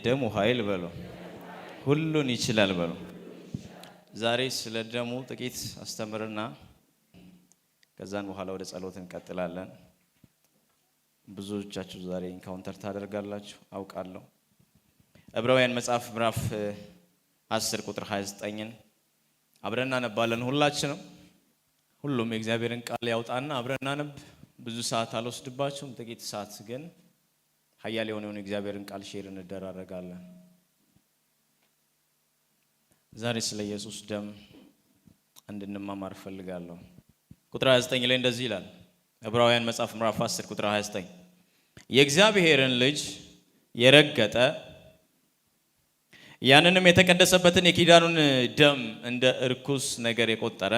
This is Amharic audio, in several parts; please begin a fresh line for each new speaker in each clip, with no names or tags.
የደሙ ኃይል በሉ ሁሉን ይችላል በሉ። ዛሬ ስለ ደሙ ጥቂት አስተምርና ከዛን በኋላ ወደ ጸሎት እንቀጥላለን። ብዙዎቻችሁ ዛሬ ኢንካውንተር ታደርጋላችሁ አውቃለሁ። ዕብራውያን መጽሐፍ ምዕራፍ 10 ቁጥር 29ን አብረን እናነባለን። ሁሉም የእግዚአብሔርን ቃል ያውጣና አብረን እናነብ። ብዙ ሰዓት አልወስድባችሁም፣ ጥቂት ሰዓት ግን ኃያል የሆነውን የእግዚአብሔርን ቃል ሼር እንደራረጋለን። ዛሬ ስለ ኢየሱስ ደም እንድንማማር ፈልጋለሁ። ቁጥር 29 ላይ እንደዚህ ይላል። ዕብራውያን መጽሐፍ ምዕራፍ 10 ቁጥር 29 የእግዚአብሔርን ልጅ የረገጠ ያንንም የተቀደሰበትን የኪዳኑን ደም እንደ እርኩስ ነገር የቆጠረ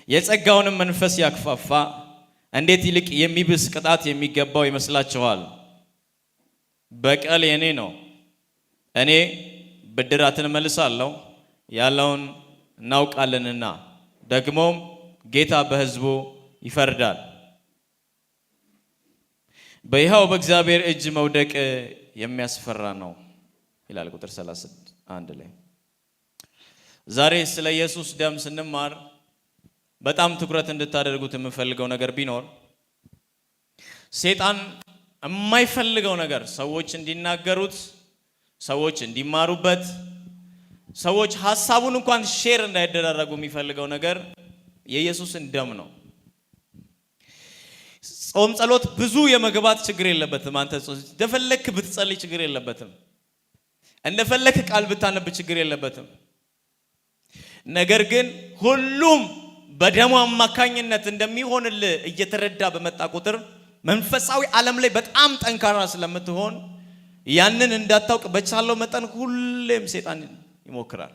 የጸጋውንም መንፈስ ያክፋፋ እንዴት ይልቅ የሚብስ ቅጣት የሚገባው ይመስላችኋል? በቀል የኔ ነው፣ እኔ ብድራትን መልሳለሁ ያለውን እናውቃለንና፣ ደግሞም ጌታ በሕዝቡ ይፈርዳል። በይሃው በእግዚአብሔር እጅ መውደቅ የሚያስፈራ ነው ይላል ቁጥር 31 ላይ። ዛሬ ስለ ኢየሱስ ደም ስንማር በጣም ትኩረት እንድታደርጉት የምፈልገው ነገር ቢኖር ሰይጣን የማይፈልገው ነገር ሰዎች እንዲናገሩት፣ ሰዎች እንዲማሩበት፣ ሰዎች ሐሳቡን እንኳን ሼር እንዳይደራረጉ የሚፈልገው ነገር የኢየሱስን ደም ነው። ጾም ጸሎት ብዙ የመግባት ችግር የለበትም። አንተ እንደፈለክ ብትጸልይ ችግር የለበትም። እንደፈለክ ቃል ብታነብ ችግር የለበትም። ነገር ግን ሁሉም በደሙ አማካኝነት እንደሚሆንልህ እየተረዳ በመጣ ቁጥር መንፈሳዊ ዓለም ላይ በጣም ጠንካራ ስለምትሆን ያንን እንዳታውቅ በቻለው መጠን ሁሌም ሰይጣን ይሞክራል።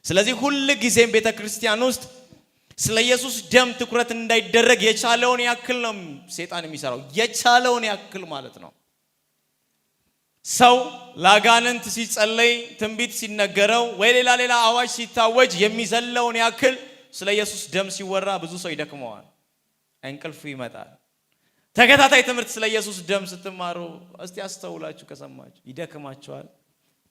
ስለዚህ ሁሉ ጊዜም ቤተክርስቲያን ውስጥ ስለ ኢየሱስ ደም ትኩረት እንዳይደረግ የቻለውን ያክል ነው ሰይጣን የሚሰራው። የቻለውን ያክል ማለት ነው። ሰው ለአጋንንት ሲጸለይ፣ ትንቢት ሲነገረው ወይ ሌላ አዋጅ ሲታወጅ የሚዘለውን ያክል ስለ ኢየሱስ ደም ሲወራ ብዙ ሰው ይደክመዋል፣ እንቅልፍ ይመጣል። ተከታታይ ትምህርት ስለ ኢየሱስ ደም ስትማሩ እስቲ አስተውላችሁ ከሰማችሁ ይደክማችኋል፣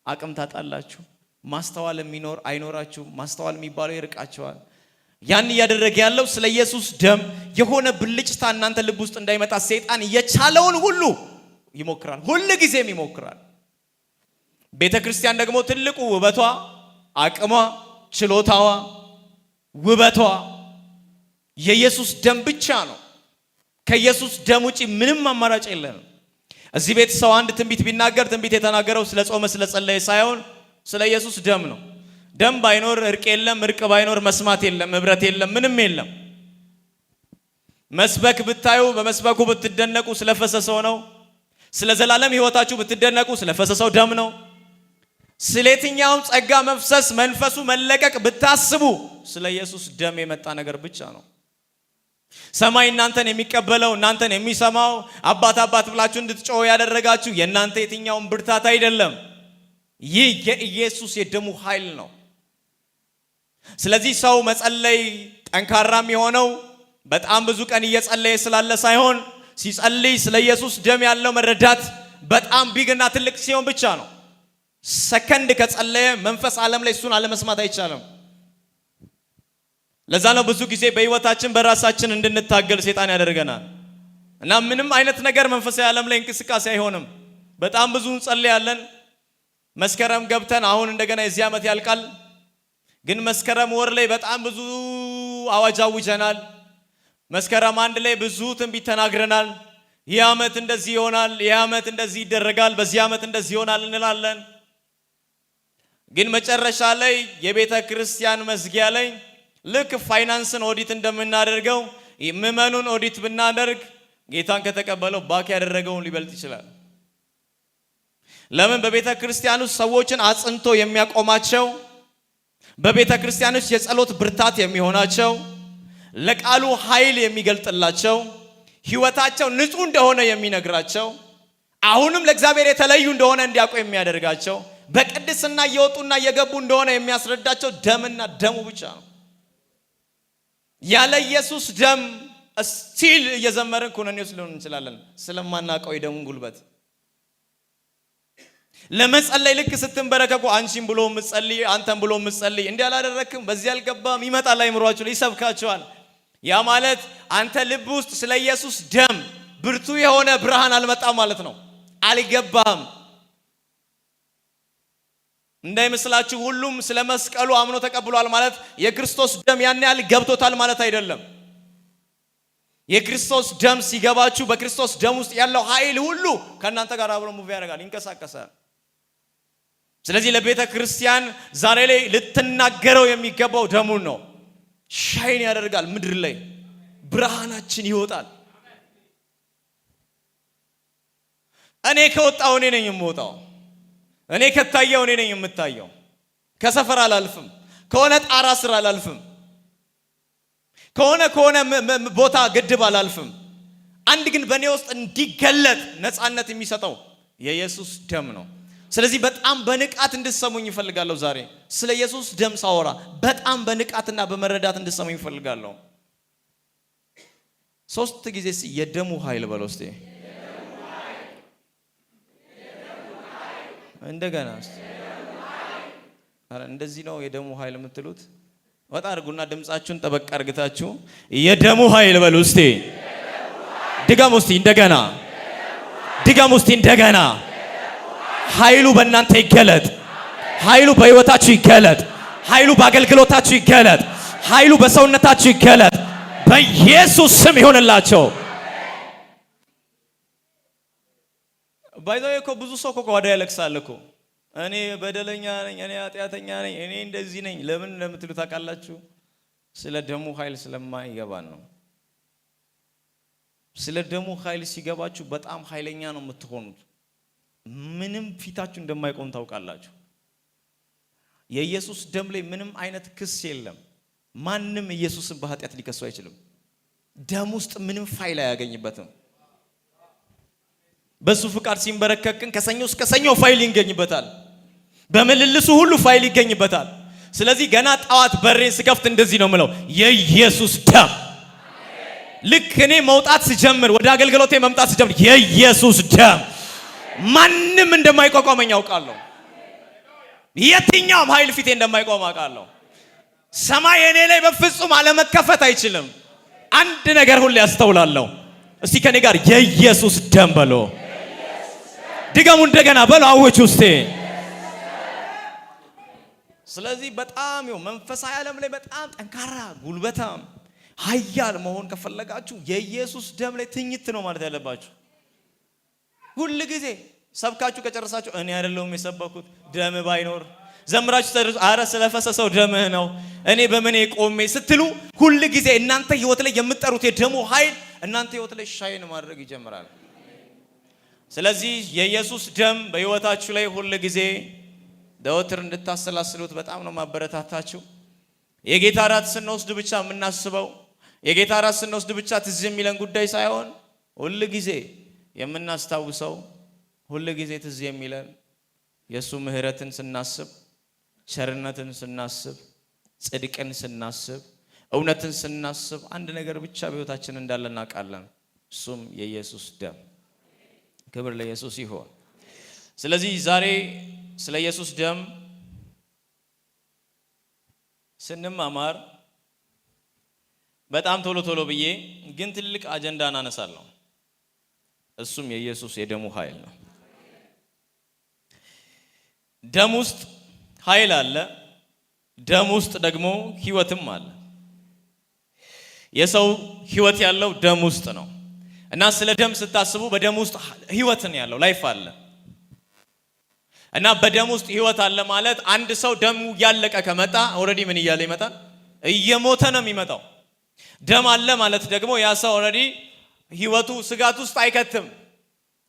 አቅም ታጣላችሁ። ማስተዋል የሚኖር አይኖራችሁ፣ ማስተዋል የሚባለው ይርቃችኋል። ያን እያደረገ ያለው ስለ ኢየሱስ ደም የሆነ ብልጭታ እናንተ ልብ ውስጥ እንዳይመጣ ሰይጣን የቻለውን ሁሉ ይሞክራል፣ ሁሉ ጊዜም ይሞክራል። ቤተክርስቲያን ደግሞ ትልቁ ውበቷ፣ አቅሟ፣ ችሎታዋ፣ ውበቷ የኢየሱስ ደም ብቻ ነው። ከኢየሱስ ደም ውጪ ምንም አማራጭ የለም። እዚህ ቤት ሰው አንድ ትንቢት ቢናገር ትንቢት የተናገረው ስለ ጾመ ስለ ጸለየ ሳይሆን ስለ ኢየሱስ ደም ነው። ደም ባይኖር እርቅ የለም፣ እርቅ ባይኖር መስማት የለም፣ ህብረት የለም፣ ምንም የለም። መስበክ ብታዩ በመስበኩ ብትደነቁ ስለፈሰሰው ነው። ስለ ዘላለም ህይወታችሁ ብትደነቁ ስለፈሰሰው ደም ነው። ስለየትኛውም ጸጋ መፍሰስ፣ መንፈሱ መለቀቅ ብታስቡ ስለ ኢየሱስ ደም የመጣ ነገር ብቻ ነው። ሰማይ እናንተን የሚቀበለው እናንተን የሚሰማው አባት አባት ብላችሁ እንድትጮሁ ያደረጋችሁ የእናንተ የትኛውም ብርታት አይደለም። ይህ የኢየሱስ የደሙ ኃይል ነው። ስለዚህ ሰው መጸለይ ጠንካራም የሆነው በጣም ብዙ ቀን እየጸለየ ስላለ ሳይሆን ሲጸልይ ስለ ኢየሱስ ደም ያለው መረዳት በጣም ቢግና ትልቅ ሲሆን ብቻ ነው። ሰከንድ ከጸለየ መንፈስ ዓለም ላይ እሱን አለመስማት አይቻልም። ለዛ ነው ብዙ ጊዜ በህይወታችን በራሳችን እንድንታገል ሰይጣን ያደርገናል እና ምንም አይነት ነገር መንፈሳዊ ዓለም ላይ እንቅስቃሴ አይሆንም። በጣም ብዙ እንጸልያለን። መስከረም ገብተን አሁን እንደገና የዚህ ዓመት ያልቃል። ግን መስከረም ወር ላይ በጣም ብዙ አዋጅ አውጀናል። መስከረም 1 ላይ ብዙ ትንቢት ተናግረናል። ይህ ዓመት እንደዚህ ይሆናል፣ ይህ ዓመት እንደዚህ ይደረጋል፣ በዚህ ዓመት እንደዚህ ይሆናል እንላለን። ግን መጨረሻ ላይ የቤተ ክርስቲያን መዝጊያ ላይ ልክ ፋይናንስን ኦዲት እንደምናደርገው ምዕመኑን ኦዲት ብናደርግ ጌታን ከተቀበለው ባክ ያደረገውን ሊበልጥ ይችላል። ለምን? በቤተ ክርስቲያን ውስጥ ሰዎችን አጽንቶ የሚያቆማቸው፣ በቤተ ክርስቲያን ውስጥ የጸሎት ብርታት የሚሆናቸው፣ ለቃሉ ኃይል የሚገልጥላቸው፣ ህይወታቸው ንጹህ እንደሆነ የሚነግራቸው፣ አሁንም ለእግዚአብሔር የተለዩ እንደሆነ እንዲያውቁ የሚያደርጋቸው፣ በቅድስና እየወጡና እየገቡ እንደሆነ የሚያስረዳቸው ደምና ደሙ ብቻ ነው። ያለ ኢየሱስ ደም እስቲል እየዘመርን ኩነኔው ስለሆነ እንችላለን ስለማናውቀው የደሙን ጉልበት። ለመጸለይ ልክ ስትንበረከኩ አንቺን ብሎ ምጸልይ አንተን ብሎ ምጸልይ እንዲህ አላደረክም በዚህ አልገባም ይመጣል አይምሯችሁ ላይ ይሰብካቸዋል። ያ ማለት አንተ ልብ ውስጥ ስለ ኢየሱስ ደም ብርቱ የሆነ ብርሃን አልመጣም ማለት ነው። አልገባም እንዳይመስላችሁ ሁሉም ስለ መስቀሉ አምኖ ተቀብሏል ማለት የክርስቶስ ደም ያን ያህል ገብቶታል ማለት አይደለም። የክርስቶስ ደም ሲገባችሁ በክርስቶስ ደም ውስጥ ያለው ኃይል ሁሉ ከእናንተ ጋር አብሮ ሙቭ ያደርጋል፣ ይንቀሳቀሳል። ስለዚህ ለቤተ ክርስቲያን ዛሬ ላይ ልትናገረው የሚገባው ደሙን ነው። ሻይን ያደርጋል፣ ምድር ላይ ብርሃናችን ይወጣል። እኔ ከወጣው እኔ ነኝ የምወጣው፣ እኔ ከታየው እኔ ነኝ የምታየው። ከሰፈር አላልፍም፣ ከሆነ ጣራ ስር አላልፍም፣ ከሆነ ቦታ ግድብ አላልፍም። አንድ ግን በእኔ ውስጥ እንዲገለጥ ነፃነት የሚሰጠው የኢየሱስ ደም ነው። ስለዚህ በጣም በንቃት እንድትሰሙኝ ይፈልጋለሁ። ዛሬ ስለ ኢየሱስ ደም ሳወራ በጣም በንቃትና በመረዳት እንድትሰሙኝ ይፈልጋለሁ። 3 ጊዜ የደሙ ኃይል በለው እስቲ እንደገና። አረ እንደዚህ ነው የደሙ ኃይል የምትሉት? ወጣ አድርጉና ድምጻችሁን ጠበቅ አድርጋችሁ የደሙ ኃይል በሉ እስቲ። ድገሙ እስቲ እንደገና፣ ድገሙ እስቲ እንደገና። ኃይሉ በእናንተ ይገለጥ፣ ኃይሉ በህይወታችሁ ይገለጥ፣ ኃይሉ በአገልግሎታችሁ ይገለጥ፣ ኃይሉ በሰውነታችሁ ይገለጥ። በኢየሱስ ስም ይሆንላቸው። ባይዘው እኮ ብዙ ሰው እኮ ወደ ያለቅሳል እኮ እኔ በደለኛ ነኝ፣ እኔ ኃጢአተኛ ነኝ፣ እኔ እንደዚህ ነኝ። ለምን እንደምትሉ ታውቃላችሁ? ስለ ደሙ ኃይል ስለማይገባን ነው። ስለ ደሙ ኃይል ሲገባችሁ በጣም ኃይለኛ ነው የምትሆኑት። ምንም ፊታችሁ እንደማይቆም ታውቃላችሁ። የኢየሱስ ደም ላይ ምንም አይነት ክስ የለም። ማንም ኢየሱስን በኃጢአት ሊከሱ አይችልም። ደም ውስጥ ምንም ፋይል አያገኝበትም። በሱ ፍቃድ ሲንበረከክን ከሰኞ እስከ ሰኞ ፋይል ይገኝበታል። በመልልሱ ሁሉ ፋይል ይገኝበታል። ስለዚህ ገና ጣዋት በሬን ስከፍት እንደዚህ ነው ምለው የኢየሱስ ደም። ልክ እኔ መውጣት ስጀምር ወደ አገልግሎቴ መምጣት ስጀምር የኢየሱስ ደም ማንም እንደማይቋቋመኝ አውቃለሁ። የትኛውም ኃይል ፊቴ እንደማይቆም አውቃለሁ። ሰማይ እኔ ላይ በፍጹም አለመከፈት አይችልም። አንድ ነገር ሁሉ ያስተውላለሁ። እስቲ ከኔ ጋር የኢየሱስ ደም በሎ። ድገሙ እንደገና በሎ። አውጁ እስቲ። ስለዚህ በጣም መንፈሳዊ ዓለም ላይ በጣም ጠንካራ ጉልበታም ኃያል መሆን ከፈለጋችሁ የኢየሱስ ደም ላይ ትኝት ነው ማለት ያለባችሁ። ሁሉ ጊዜ ሰብካችሁ ከጨረሳችሁ እኔ አይደለሁም የሰበኩት ደም ባይኖር ዘምራችሁ ተደርሱ አረ ስለፈሰሰው ደምህ ነው እኔ በመኔ ቆሜ ስትሉ ሁሉ ጊዜ እናንተ ህይወት ላይ የምትጠሩት የደሙ ኃይል እናንተ ህይወት ላይ ሻይን ማድረግ ይጀምራል። ስለዚህ የኢየሱስ ደም በህይወታችሁ ላይ ሁሉ ጊዜ ዘወትር እንድታሰላስሉት በጣም ነው ማበረታታችሁ። የጌታ ራት ስንወስድ ብቻ የምናስበው የጌታ ራት ስንወስድ ብቻ ትዝ የሚለን ጉዳይ ሳይሆን ሁሉ ጊዜ የምናስታውሰው ሁሉ ጊዜ ትዝ የሚለን የሱ ምህረትን ስናስብ፣ ቸርነትን ስናስብ፣ ጽድቅን ስናስብ፣ እውነትን ስናስብ አንድ ነገር ብቻ በህይወታችን እንዳለ እናውቃለን። እሱም የኢየሱስ ደም። ክብር ለኢየሱስ ይሁን። ስለዚህ ዛሬ ስለ ኢየሱስ ደም ስንማማር በጣም ቶሎ ብዬ ግን ትልቅ አጀንዳ እናነሳለሁ። እሱም የኢየሱስ የደሙ ኃይል ነው። ደም ውስጥ ኃይል አለ። ደም ውስጥ ደግሞ ህይወትም አለ። የሰው ህይወት ያለው ደም ውስጥ ነው እና ስለ ደም ስታስቡ በደም ውስጥ ህይወት ነው ያለው፣ ላይፍ አለ እና በደም ውስጥ ህይወት አለ ማለት አንድ ሰው ደሙ ያለቀ ከመጣ ኦሬዲ ምን እያለ ይመጣል? እየሞተ ነው የሚመጣው። ደም አለ ማለት ደግሞ ያ ሰው ኦሬዲ ህይወቱ ስጋት ውስጥ አይከትም።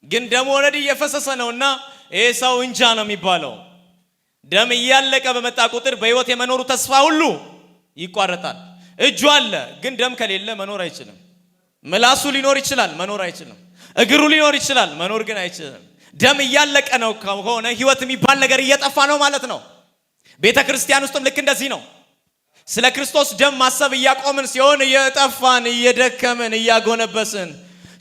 ግን ደሙ ኦሬዲ እየፈሰሰ ነውና ይሄ ሰው እንጃ ነው የሚባለው። ደም እያለቀ በመጣ ቁጥር በህይወት የመኖሩ ተስፋ ሁሉ ይቋረጣል። እጁ አለ ግን ደም ከሌለ መኖር አይችልም። ምላሱ ሊኖር ይችላል፣ መኖር አይችልም። እግሩ ሊኖር ይችላል፣ መኖር ግን አይችልም። ደም እያለቀ ነው ከሆነ ህይወት የሚባል ነገር እየጠፋ ነው ማለት ነው። ቤተ ክርስቲያን ውስጥም ልክ እንደዚህ ነው። ስለ ክርስቶስ ደም ማሰብ እያቆምን ሲሆን እየጠፋን፣ እየደከምን፣ እያጎነበስን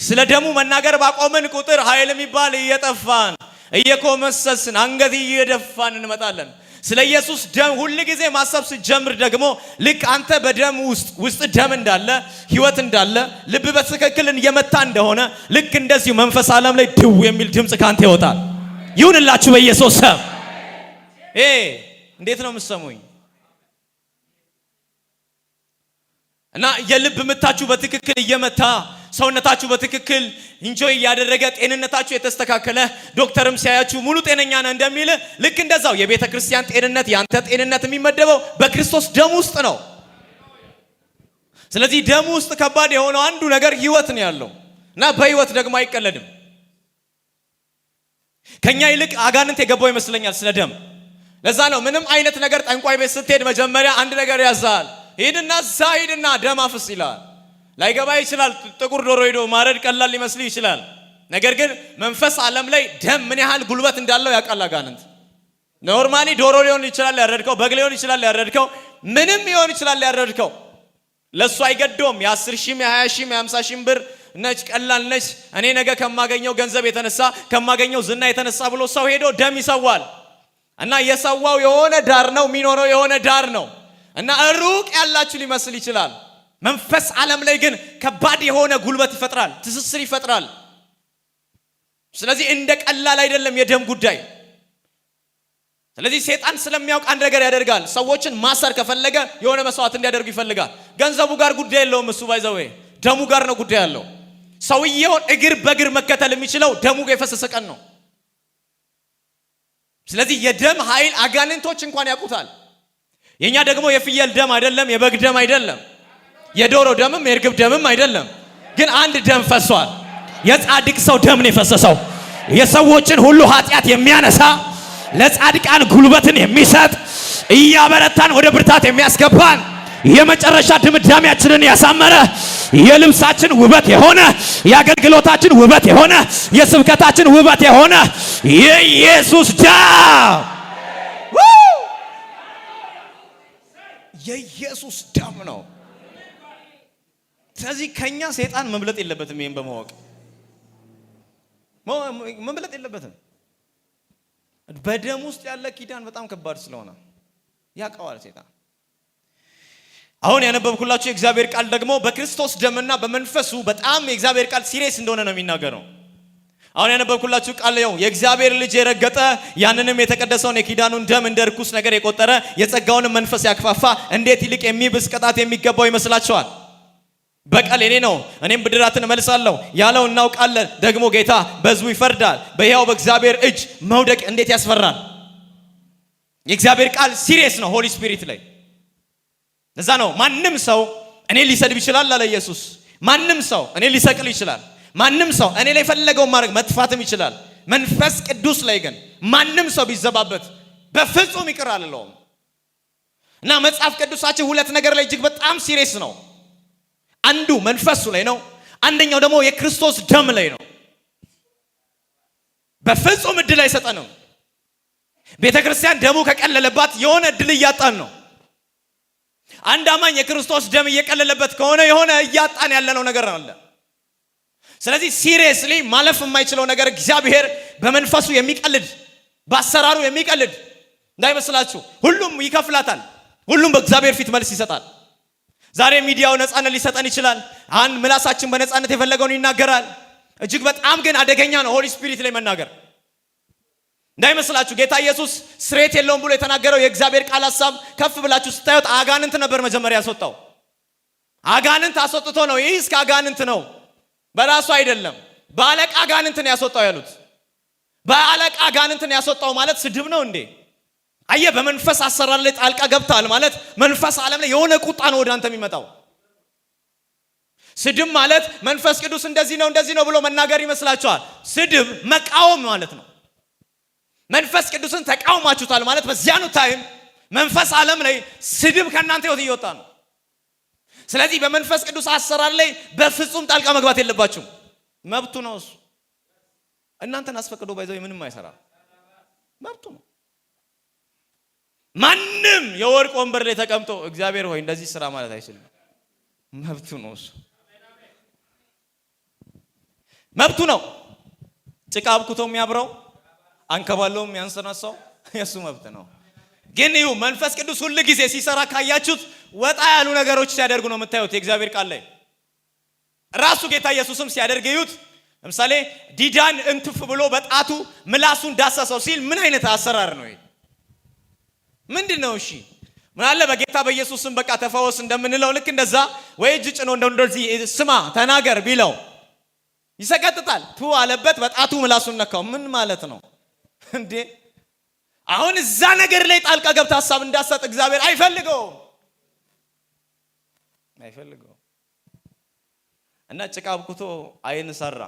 ስለ ደሙ መናገር ባቆምን ቁጥር ኃይል የሚባል እየጠፋን፣ እየኮመሰስን አንገት እየደፋን እንመጣለን። ስለ ኢየሱስ ደም ሁሉ ጊዜ ማሰብ ስትጀምር ደግሞ ልክ አንተ በደም ውስጥ ደም እንዳለ ህይወት እንዳለ ልብ በትክክል እየመታ እንደሆነ ልክ እንደዚሁ መንፈስ ዓለም ላይ ድው የሚል ድምጽ ካንተ ይወጣል። ይሁንላችሁ በኢየሱስ ስም። እንዴት ነው የምትሰሙኝ? እና የልብ ምታችሁ በትክክል እየመታ ሰውነታችሁ በትክክል ኢንጆይ ያደረገ ጤንነታችሁ የተስተካከለ ዶክተርም ሲያያችሁ ሙሉ ጤነኛ ነህ እንደሚል ልክ እንደዛው የቤተ ክርስቲያን ጤንነት ያንተ ጤንነት የሚመደበው በክርስቶስ ደም ውስጥ ነው። ስለዚህ ደም ውስጥ ከባድ የሆነው አንዱ ነገር ህይወት ነው ያለው እና በህይወት ደግሞ አይቀለድም። ከኛ ይልቅ አጋንንት የገባው ይመስለኛል ስለ ደም። ለዛ ነው ምንም አይነት ነገር ጠንቋይ ቤት ስትሄድ መጀመሪያ አንድ ነገር ያዛል። ሂድና ደም አፍስ ይላል። ላይገባ ይችላል። ጥቁር ዶሮ ሄዶ ማረድ ቀላል ሊመስል ይችላል። ነገር ግን መንፈስ ዓለም ላይ ደም ምን ያህል ጉልበት እንዳለው ያውቃል አጋንንት። ኖርማሊ ዶሮ ሊሆን ይችላል ያረድከው፣ በግ ሊሆን ይችላል ያረድከው፣ ምንም ሊሆን ይችላል ያረድከው። ለሱ አይገዶም። የ10 ሺህ የ20 ሺህ የ50 ሺህ ብር ነች ቀላል ነች። እኔ ነገ ከማገኘው ገንዘብ የተነሳ ከማገኘው ዝና የተነሳ ብሎ ሰው ሄዶ ደም ይሰዋል እና የሰዋው የሆነ ዳር ነው የሚኖረው የሆነ ዳር ነው እና ሩቅ ያላችሁ ሊመስል ይችላል። መንፈስ ዓለም ላይ ግን ከባድ የሆነ ጉልበት ይፈጥራል፣ ትስስር ይፈጥራል። ስለዚህ እንደ ቀላል አይደለም የደም ጉዳይ። ስለዚህ ሰይጣን ስለሚያውቅ አንድ ነገር ያደርጋል። ሰዎችን ማሰር ከፈለገ የሆነ መስዋዕት እንዲያደርጉ ይፈልጋል። ገንዘቡ ጋር ጉዳይ የለውም እሱ ባይዘው ደሙ ጋር ነው ጉዳይ ያለው። ሰውየውን እግር በእግር መከተል የሚችለው ደሙ የፈሰሰ ቀን ነው። ስለዚህ የደም ኃይል አጋንንቶች እንኳን ያውቁታል። የኛ ደግሞ የፍየል ደም አይደለም፣ የበግ ደም አይደለም፣ የዶሮ ደምም የርግብ ደምም አይደለም። ግን አንድ ደም ፈሷል። የጻድቅ ሰው ደም ነው የፈሰሰው። የሰዎችን ሁሉ ኃጢአት የሚያነሳ ለጻድቃን ጉልበትን የሚሰጥ እያበረታን ወደ ብርታት የሚያስገባን የመጨረሻ ድምዳሜያችንን ያሳመረ የልብሳችን ውበት የሆነ የአገልግሎታችን ውበት የሆነ የስብከታችን ውበት የሆነ የኢየሱስ ደም የኢየሱስ ደም ነው። ስለዚህ ከኛ ሰይጣን መብለጥ የለበትም። ይሄን በማወቅ መብለጥ የለበትም። በደም ውስጥ ያለ ኪዳን በጣም ከባድ ስለሆነ ያውቀዋል ሰይጣን። አሁን ያነበብኩላችሁ የእግዚአብሔር ቃል ደግሞ በክርስቶስ ደምና በመንፈሱ በጣም የእግዚአብሔር ቃል ሲሪየስ እንደሆነ ነው የሚናገረው። አሁን ያነበብኩላችሁ ቃል ነው የእግዚአብሔር ልጅ የረገጠ ያንንም የተቀደሰውን የኪዳኑን ደም እንደ ርኩስ ነገር የቆጠረ የጸጋውን መንፈስ ያክፋፋ እንዴት ይልቅ የሚብስ ቅጣት የሚገባው ይመስላችኋል? በቀል የኔ ነው እኔም ብድራትን እመልሳለሁ ያለው እናውቃለን። ደግሞ ጌታ በሕዝቡ ይፈርዳል። በሕያው በእግዚአብሔር እጅ መውደቅ እንዴት ያስፈራል። የእግዚአብሔር ቃል ሲሪየስ ነው ሆሊ ስፒሪት ላይ። ለዛ ነው ማንም ሰው እኔ ሊሰድብ ይችላል አለ ኢየሱስ። ማንም ሰው እኔ ሊሰቅል ይችላል። ማንም ሰው እኔ ላይ ፈለገው ማድረግ መጥፋትም ይችላል። መንፈስ ቅዱስ ላይ ግን ማንም ሰው ቢዘባበት በፍጹም ይቅር አልለውም። እና መጽሐፍ ቅዱሳችን ሁለት ነገር ላይ እጅግ በጣም ሲሪየስ ነው። አንዱ መንፈሱ ላይ ነው፣ አንደኛው ደግሞ የክርስቶስ ደም ላይ ነው። በፍጹም እድል አይሰጠንም። ቤተክርስቲያን ደሙ ከቀለለባት የሆነ እድል እያጣን ነው። አንድ አማኝ የክርስቶስ ደም እየቀለለበት ከሆነ የሆነ እያጣን ያለነው ነገር አለ። ስለዚህ ሲሪየስሊ ማለፍ የማይችለው ነገር እግዚአብሔር በመንፈሱ የሚቀልድ በአሰራሩ የሚቀልድ እንዳይመስላችሁ። ሁሉም ይከፍላታል። ሁሉም በእግዚአብሔር ፊት መልስ ይሰጣል። ዛሬ ሚዲያው ነፃነት ሊሰጠን ይችላል። አንድ ምላሳችን በነፃነት የፈለገውን ይናገራል። እጅግ በጣም ግን አደገኛ ነው ሆሊ ስፒሪት ላይ መናገር እንዳይመስላችሁ። ጌታ ኢየሱስ ስሬት የለውም ብሎ የተናገረው የእግዚአብሔር ቃል ሐሳብ ከፍ ብላችሁ ስታዩት አጋንንት ነበር መጀመሪያ ያስወጣው። አጋንንት አስወጥቶ ነው። ይህ እስከ አጋንንት ነው በራሱ አይደለም። በአለቃ አጋንንትን ያስወጣው ያሉት። በአለቃ አጋንንትን ያስወጣው ማለት ስድብ ነው እንዴ? አየ በመንፈስ አሰራር ላይ ጣልቃ ገብታል ማለት መንፈስ ዓለም ላይ የሆነ ቁጣ ነው ወደ አንተ የሚመጣው። ስድብ ማለት መንፈስ ቅዱስ እንደዚህ ነው ብሎ መናገር ይመስላችኋል? ስድብ መቃወም ማለት ነው። መንፈስ ቅዱስን ተቃውማችሁታል ማለት በዚያኑ ታይም መንፈስ ዓለም ላይ ስድብ ከእናንተ ህይወት እየወጣ ነው። ስለዚህ በመንፈስ ቅዱስ አሰራር ላይ በፍጹም ጣልቃ መግባት የለባችሁም። መብቱ ነው እሱ። እናንተን አስፈቅዶ ባይዘው ምንም አይሰራ መብቱ ነው። ማንም የወርቅ ወንበር ላይ ተቀምጦ እግዚአብሔር ሆይ እንደዚህ ስራ ማለት አይችልም። መብቱ ነው እሱ። መብቱ ነው። ጭቃ አብኩቶ የሚያብረው አንከባለውም ያንሰናሳው የሱ መብት ነው። ግን ይሁ መንፈስ ቅዱስ ሁሉ ጊዜ ሲሰራ ካያችሁት ወጣ ያሉ ነገሮች ሲያደርጉ ነው የምታዩት። የእግዚአብሔር ቃል ላይ ራሱ ጌታ ኢየሱስም ሲያደርግ ይዩት። ለምሳሌ ዲዳን እንትፍ ብሎ በጣቱ ምላሱን ዳሰሰው ሲል ምን አይነት አሰራር ነው ይሄ? ምንድነው? እሺ ምን አለ በጌታ በኢየሱስም በቃ ተፈወስ እንደምንለው ልክ እንደዛ ወይ እጅ ጭኖ እንደዚህ ስማ ተናገር ቢለው ይሰቀጥጣል። ቱ አለበት በጣቱ ምላሱን ነካው። ምን ማለት ነው እንዴ? አሁን እዛ ነገር ላይ ጣልቃ ገብታ ሐሳብ እንዳሰጥ እግዚአብሔር አይፈልገውም። እና ጭቃ አብኩቶ አይን ሰራ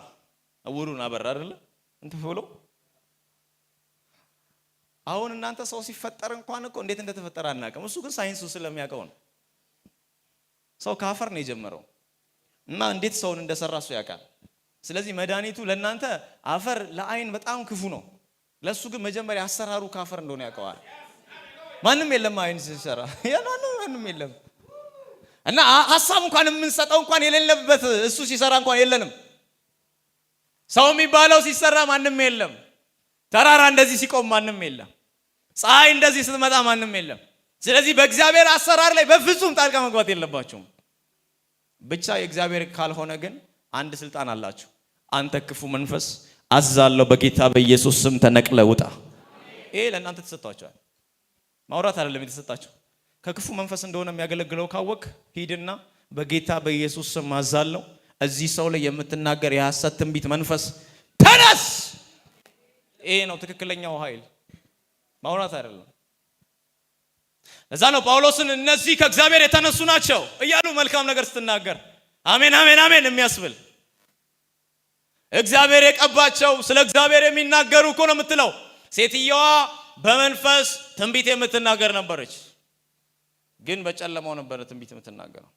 እውሩን አበራ አይደለ እንትፍ ብሎ። አሁን እናንተ ሰው ሲፈጠር እንኳን እኮ እንዴት እንደተፈጠረ አናውቅም። እሱ ግን ሳይንሱ ስለሚያውቀው ነው። ሰው ካፈር ነው የጀመረው እና እንዴት ሰውን እንደሰራ እሱ ያውቃል። ስለዚህ መድኃኒቱ ለእናንተ አፈር ለአይን በጣም ክፉ ነው። ለሱ ግን መጀመሪያ አሰራሩ ካፈር እንደሆነ ያውቀዋል። ማንም የለም አይን ሲሰራ ማንም የለም። እና ሐሳብ እንኳን የምንሰጠው እንኳን የሌለበት እሱ ሲሰራ እንኳን የለንም። ሰው የሚባለው ሲሰራ ማንም የለም። ተራራ እንደዚህ ሲቆም ማንም የለም። ፀሐይ እንደዚህ ስትመጣ ማንም የለም። ስለዚህ በእግዚአብሔር አሰራር ላይ በፍጹም ጣልቃ መግባት የለባችሁም። ብቻ የእግዚአብሔር ካልሆነ ግን አንድ ስልጣን አላችሁ። አንተ ክፉ መንፈስ አዛለው በጌታ በኢየሱስ ስም ተነቅለ ውጣ። ይሄ ለእናንተ ተሰጥቷችኋል። ማውራት አይደለም የተሰጣችሁ። ከክፉ መንፈስ እንደሆነ የሚያገለግለው ካወቅ ሂድና በጌታ በኢየሱስ ስም አዛለው እዚህ ሰው ላይ የምትናገር የሐሰት ትንቢት መንፈስ ተነስ። ይሄ ነው ትክክለኛው ኃይል፣ ማውራት አይደለም። ለዛ ነው ጳውሎስን እነዚህ ከእግዚአብሔር የተነሱ ናቸው እያሉ መልካም ነገር ስትናገር አሜን አሜን አሜን የሚያስብል እግዚአብሔር የቀባቸው ስለ እግዚአብሔር የሚናገሩ እኮ ነው የምትለው። ሴትየዋ በመንፈስ ትንቢት የምትናገር ነበረች፣ ግን በጨለማው ነበረ ትንቢት የምትናገረው።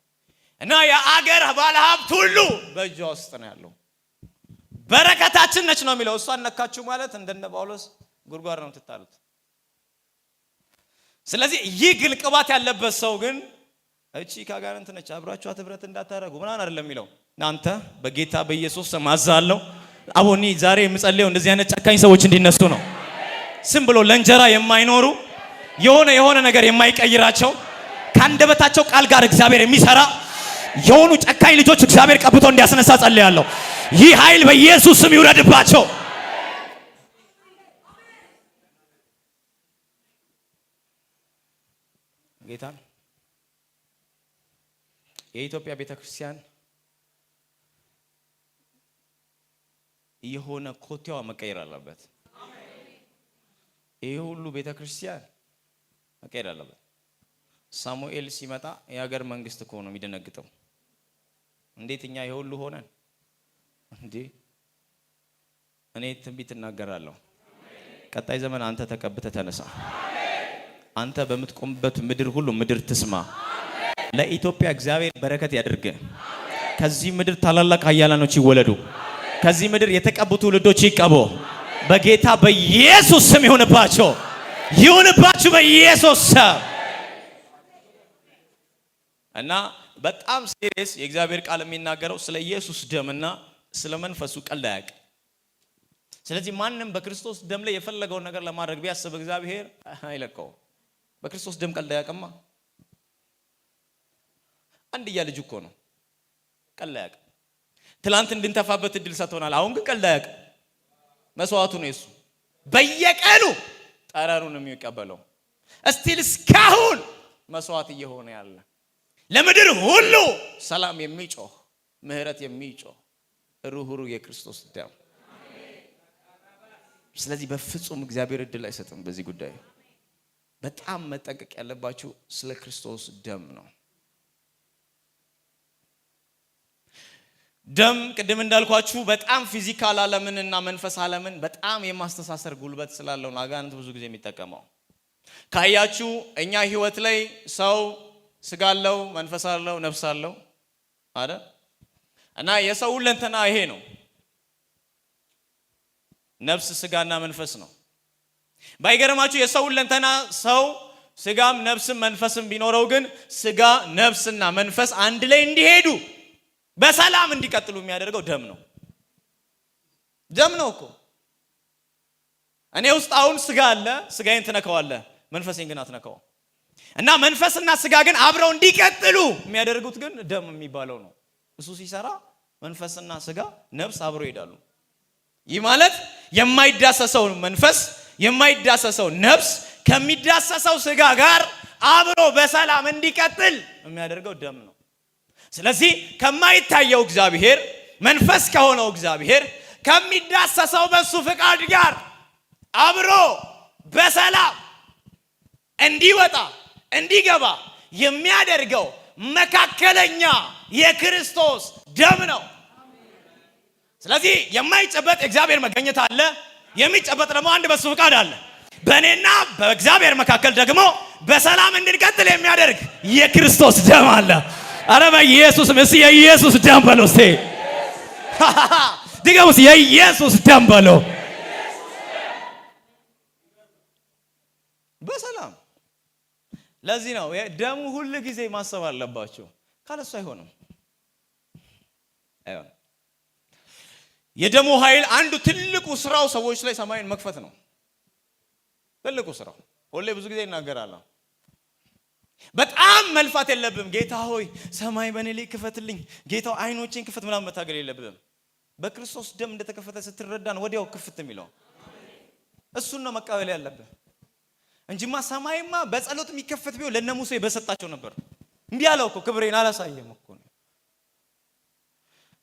እና የአገር ባለሀብት ሁሉ በእጇ ውስጥ ነው ያለው። በረከታችን ነች ነው የሚለው። እሷን ነካችሁ ማለት እንደነ ጳውሎስ ጉርጓር ነው የምትጣሉት። ስለዚህ ይህ ግን ቅባት ያለበት ሰው ግን እቺ ካጋንንት ነች አብራችኋት ህብረት እንዳታረጉ ምናምን አይደለም የሚለው። እናንተ በጌታ በኢየሱስ ስም አዛለሁ። አቦኒ ዛሬ የምጸልየው እንደዚህ አይነት ጨካኝ ሰዎች እንዲነሱ ነው። ስም ብሎ ለእንጀራ የማይኖሩ የሆነ ነገር የማይቀይራቸው ከአንደበታቸው ቃል ጋር እግዚአብሔር የሚሰራ የሆኑ ጨካኝ ልጆች እግዚአብሔር ቀብቶ እንዲያስነሳ ጸልያለሁ። ይህ ኃይል በኢየሱስ ስም ይውረድባቸው። ጌታ የኢትዮጵያ ቤተክርስቲያን የሆነ ኮቴዋ መቀየር አለበት። ይሄ ሁሉ ቤተክርስቲያን መቀየር አለበት። ሳሙኤል ሲመጣ የሀገር መንግስት እኮ ነው የሚደነግጠው። እንዴት እኛ ይሄ ሁሉ ሆነን እንዴ? እኔ ትንቢት እናገራለሁ። ቀጣይ ዘመን አንተ ተቀብተህ ተነሳ። አንተ በምትቆምበት ምድር ሁሉ ምድር ትስማ። ለኢትዮጵያ እግዚአብሔር በረከት ያድርግ። ከዚህ ምድር ታላላቅ ኃያላኖች ይወለዱ። ከዚህ ምድር የተቀቡ ትውልዶች ይቀቡ። በጌታ በኢየሱስ ስም ይሁንባቸው፣ ይሁንባችሁ በኢየሱስ ስም። እና በጣም ሲሪየስ የእግዚአብሔር ቃል የሚናገረው ስለ ኢየሱስ ደምና ስለ መንፈሱ ቀልድ አያውቅም። ስለዚህ ማንም በክርስቶስ ደም ላይ የፈለገውን ነገር ለማድረግ ቢያስብ እግዚአብሔር አይለቀውም። በክርስቶስ ደም ቀልድ አያውቅማ። አንድያ ልጅ እኮ ነው፣ ቀልድ አያውቅም። ትላንት እንድንተፋበት እድል ሰጥቶናል። አሁን ግን ቀልድ አያውቅም። መስዋዕቱ ነው የሱ። በየቀኑ ጠረኑን የሚቀበለው እስቲል እስካሁን መስዋዕት እየሆነ ያለ ለምድር ሁሉ ሰላም የሚጮህ ምህረት የሚጮህ ሩህሩህ የክርስቶስ ደም። ስለዚህ በፍጹም እግዚአብሔር እድል አይሰጥም በዚህ ጉዳይ። በጣም መጠንቀቅ ያለባችሁ ስለ ክርስቶስ ደም ነው። ደም ቅድም እንዳልኳችሁ በጣም ፊዚካል ዓለምንና መንፈስ ዓለምን በጣም የማስተሳሰር ጉልበት ስላለው አጋንንት ብዙ ጊዜ የሚጠቀመው። ካያችሁ እኛ ህይወት ላይ ሰው ስጋ አለው፣ መንፈስ አለው፣ ነፍስ አለው አይደል? እና የሰው ሁለንተና ይሄ ነው። ነፍስ ስጋና መንፈስ ነው። ባይገርማችሁ የሰው ሁለንተና ሰው ስጋም ነፍስም መንፈስም ቢኖረው ግን ስጋ ነፍስና መንፈስ አንድ ላይ እንዲሄዱ በሰላም እንዲቀጥሉ የሚያደርገው ደም ነው። ደም ነው እኮ። እኔ ውስጥ አሁን ስጋ አለ፣ ስጋዬን ትነካዋለህ፣ መንፈሴን ግን አትነካው። እና መንፈስና ስጋ ግን አብረው እንዲቀጥሉ የሚያደርጉት ግን ደም የሚባለው ነው። እሱ ሲሰራ መንፈስና ስጋ ነፍስ አብረው ይሄዳሉ። ይህ ማለት የማይዳሰሰው መንፈስ የማይዳሰሰው ነፍስ ከሚዳሰሰው ስጋ ጋር አብሮ በሰላም እንዲቀጥል የሚያደርገው ደም ነው። ስለዚህ ከማይታየው እግዚአብሔር መንፈስ ከሆነው እግዚአብሔር ከሚዳሰሰው በሱ ፍቃድ ጋር አብሮ በሰላም እንዲወጣ እንዲገባ የሚያደርገው መካከለኛ የክርስቶስ ደም ነው። ስለዚህ የማይጨበጥ እግዚአብሔር መገኘት አለ፣ የሚጨበጥ ደግሞ አንድ በሱ ፍቃድ አለ። በእኔና በእግዚአብሔር መካከል ደግሞ በሰላም እንድንቀጥል የሚያደርግ የክርስቶስ ደም አለ። አረ በኢየሱስ እስቲ የኢየሱስ ደም በለው። እስቲ ድገሙስ፣ የኢየሱስ ደም በለው። በሰላም ለዚህ ነው ደሙ ሁሉ ጊዜ ማሰብ አለባቸው። ካለሱ አይሆንም። የደሙ ኃይል አንዱ ትልቁ ስራው ሰዎች ላይ ሰማይን መክፈት ነው። ትልቁ ስራው ሁሌ ብዙ ጊዜ እናገራለሁ። በጣም መልፋት የለብም። ጌታ ሆይ ሰማይ በእኔ ላይ ክፈትልኝ፣ ጌታ አይኖቼን ክፈት ምናምን መታገል የለብም። በክርስቶስ ደም እንደተከፈተ ስትረዳን ወዲያው ክፍት የሚለው እሱን ነው መቀበል ያለብህ እንጂማ ሰማይማ በጸሎት የሚከፈት ቢሆን ለነ ሙሴ በሰጣቸው ነበር። እንዲህ ያለው እኮ ክብሬን አላሳየም እኮ ነው።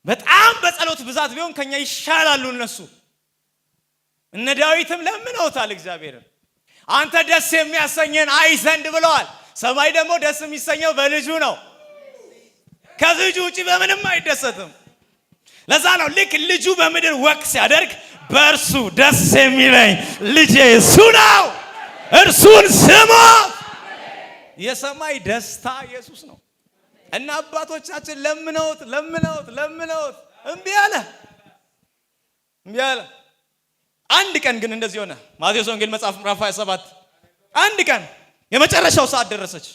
በጣም በጸሎት ብዛት ቢሆን ከኛ ይሻላሉ እነሱ። እነ ዳዊትም ለምነውታል እግዚአብሔርን፣ አንተ ደስ የሚያሰኘን አይ ዘንድ ብለዋል። ሰማይ ደግሞ ደስ የሚሰኘው በልጁ ነው። ከልጁ ውጪ በምንም አይደሰትም። ለዛ ነው ልክ ልጁ በምድር ወቅ ሲያደርግ በእርሱ ደስ የሚለኝ ልጄ እሱ ነው፣ እርሱን ስሙት። የሰማይ ደስታ ኢየሱስ ነው። እና አባቶቻችን ለምነውት እምቢ አለ። አንድ ቀን ግን እንደዚህ ሆነ። ማቴዎስ ወንጌል መጽሐፍ ምዕራፍ 27 አንድ ቀን የመጨረሻው ሰዓት ደረሰች